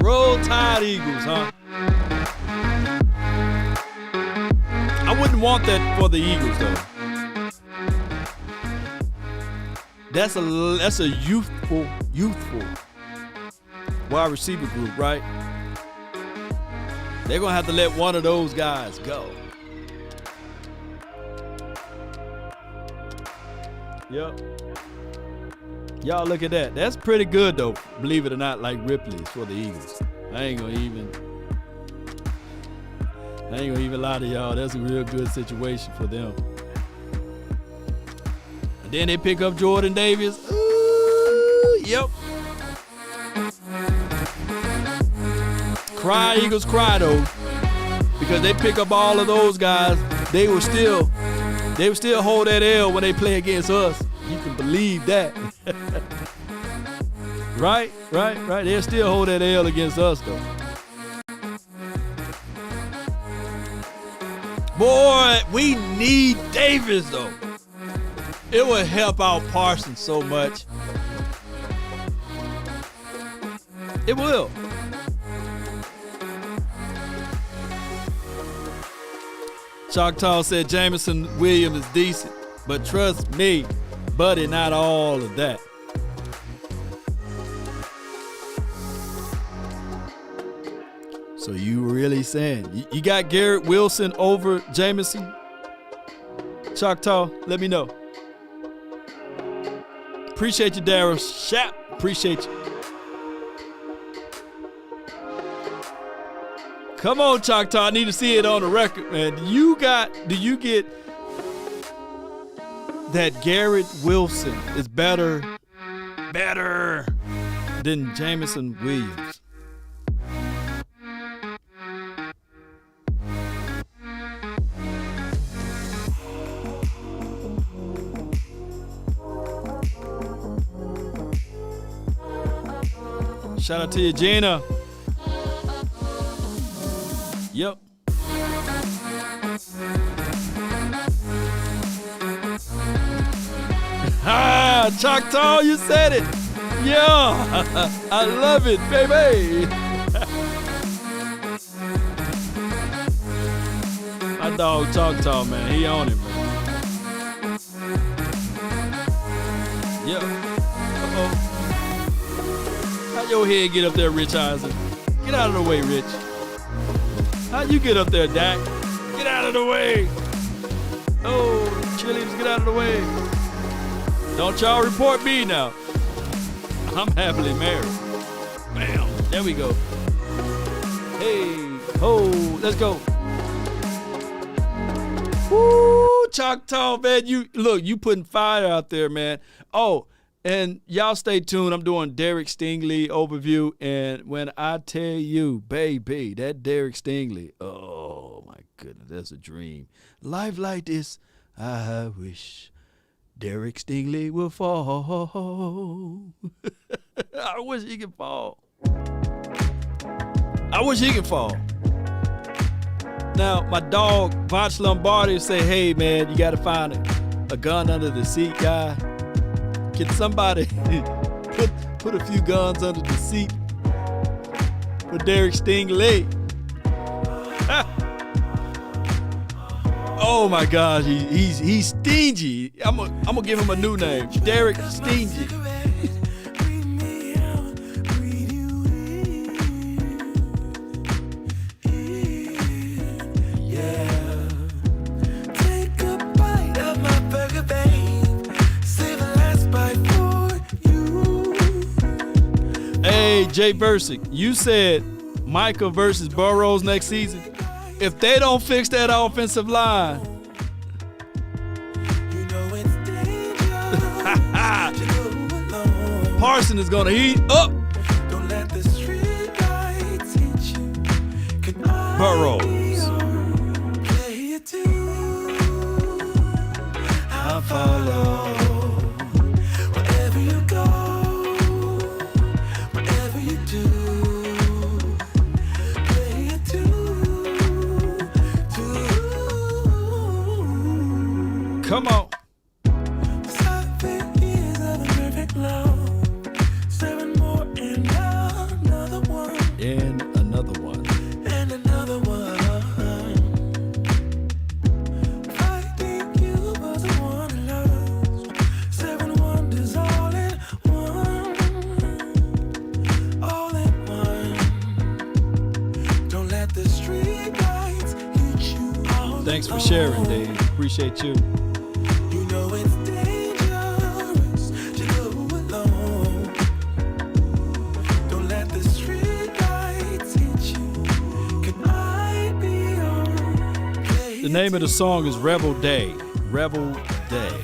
Roll Tide Eagles, huh? I wouldn't want that for the Eagles, though. That's a youthful wide receiver group, right? They're going to have to let one of those guys go. Yep. Y'all look at that. That's pretty good, though, believe it or not, like Ripley's for the Eagles. I ain't gonna even lie to y'all. That's a real good situation for them. And then they pick up Jordan Davis. Ooh, yep. Cry, Eagles, cry, though. Because they pick up all of those guys. They will still hold that L when they play against us. You can believe that. Right. They'll still hold that L against us, though. Boy, we need Davis, though. It will help out Parsons so much. It will. Choctaw said Jameson Williams is decent, but trust me, buddy, not all of that. So you really saying you got Garrett Wilson over Jameson? Choctaw, let me know. Appreciate you, Darryl Shap. Appreciate you. Come on, Choctaw. I need to see it on the record, man. Do you get that Garrett Wilson is better than Jameson Williams? Shout out to you, Gina. Yep. Ah, Choctaw, you said it. Yeah, I love it, baby. My dog Choctaw, man, he on it, man. Yep. Uh-oh. How your head get up there, Rich Eisen? Get out of the way, Rich. How you get up there, Dak? Get out of the way. Oh, cheerleaders, get out of the way. Don't y'all report me now. I'm happily married. Bam. There we go. Hey, ho, let's go. Woo, Choctaw, man. You putting fire out there, man. Oh, and y'all stay tuned. I'm doing Derek Stingley overview. And when I tell you, baby, that Derek Stingley, oh, my goodness, that's a dream. Life like this, I wish Derek Stingley will fall. I wish he could fall. I wish he could fall. Now, my dog, Vonch Lombardi, say, hey, man, you got to find a gun under the seat, guy. Can somebody put a few guns under the seat for Derek Stingley? Oh my gosh, he's stingy. I'm gonna give him a new name, Derek Stingy. Hey, Jay Versick, you said Micah versus Burrows next season. If they don't fix that offensive line, Parson is going to heat up Burrows. I follow. Come on. 7 years of a perfect love. 7 more and another one. And another one. And another one. Finding you was the one to love. 7 wonders all in one. All in one. Don't let the street lights hit you all. Thanks for sharing, Dave. Appreciate you. It's dangerous to go alone. Don't let the street lights hit you. Can I be on? The name of the song is Rebel Day. Rebel Day.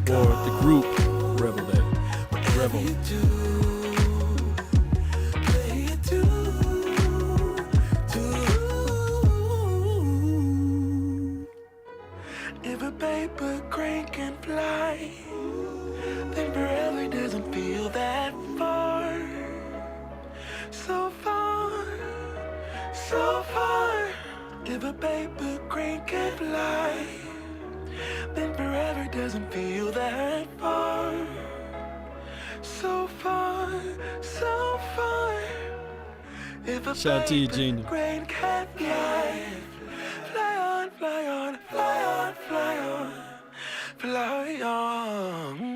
Or the group Rebel Day. Rebel. If a paper crane can fly, then forever doesn't feel that far. So far, so far. If a paper crane can fly, then forever doesn't feel that far. So far, so far. If a Shout out to you, Gina. crane can fly, fly on, fly on, fly on, fly on, fly on.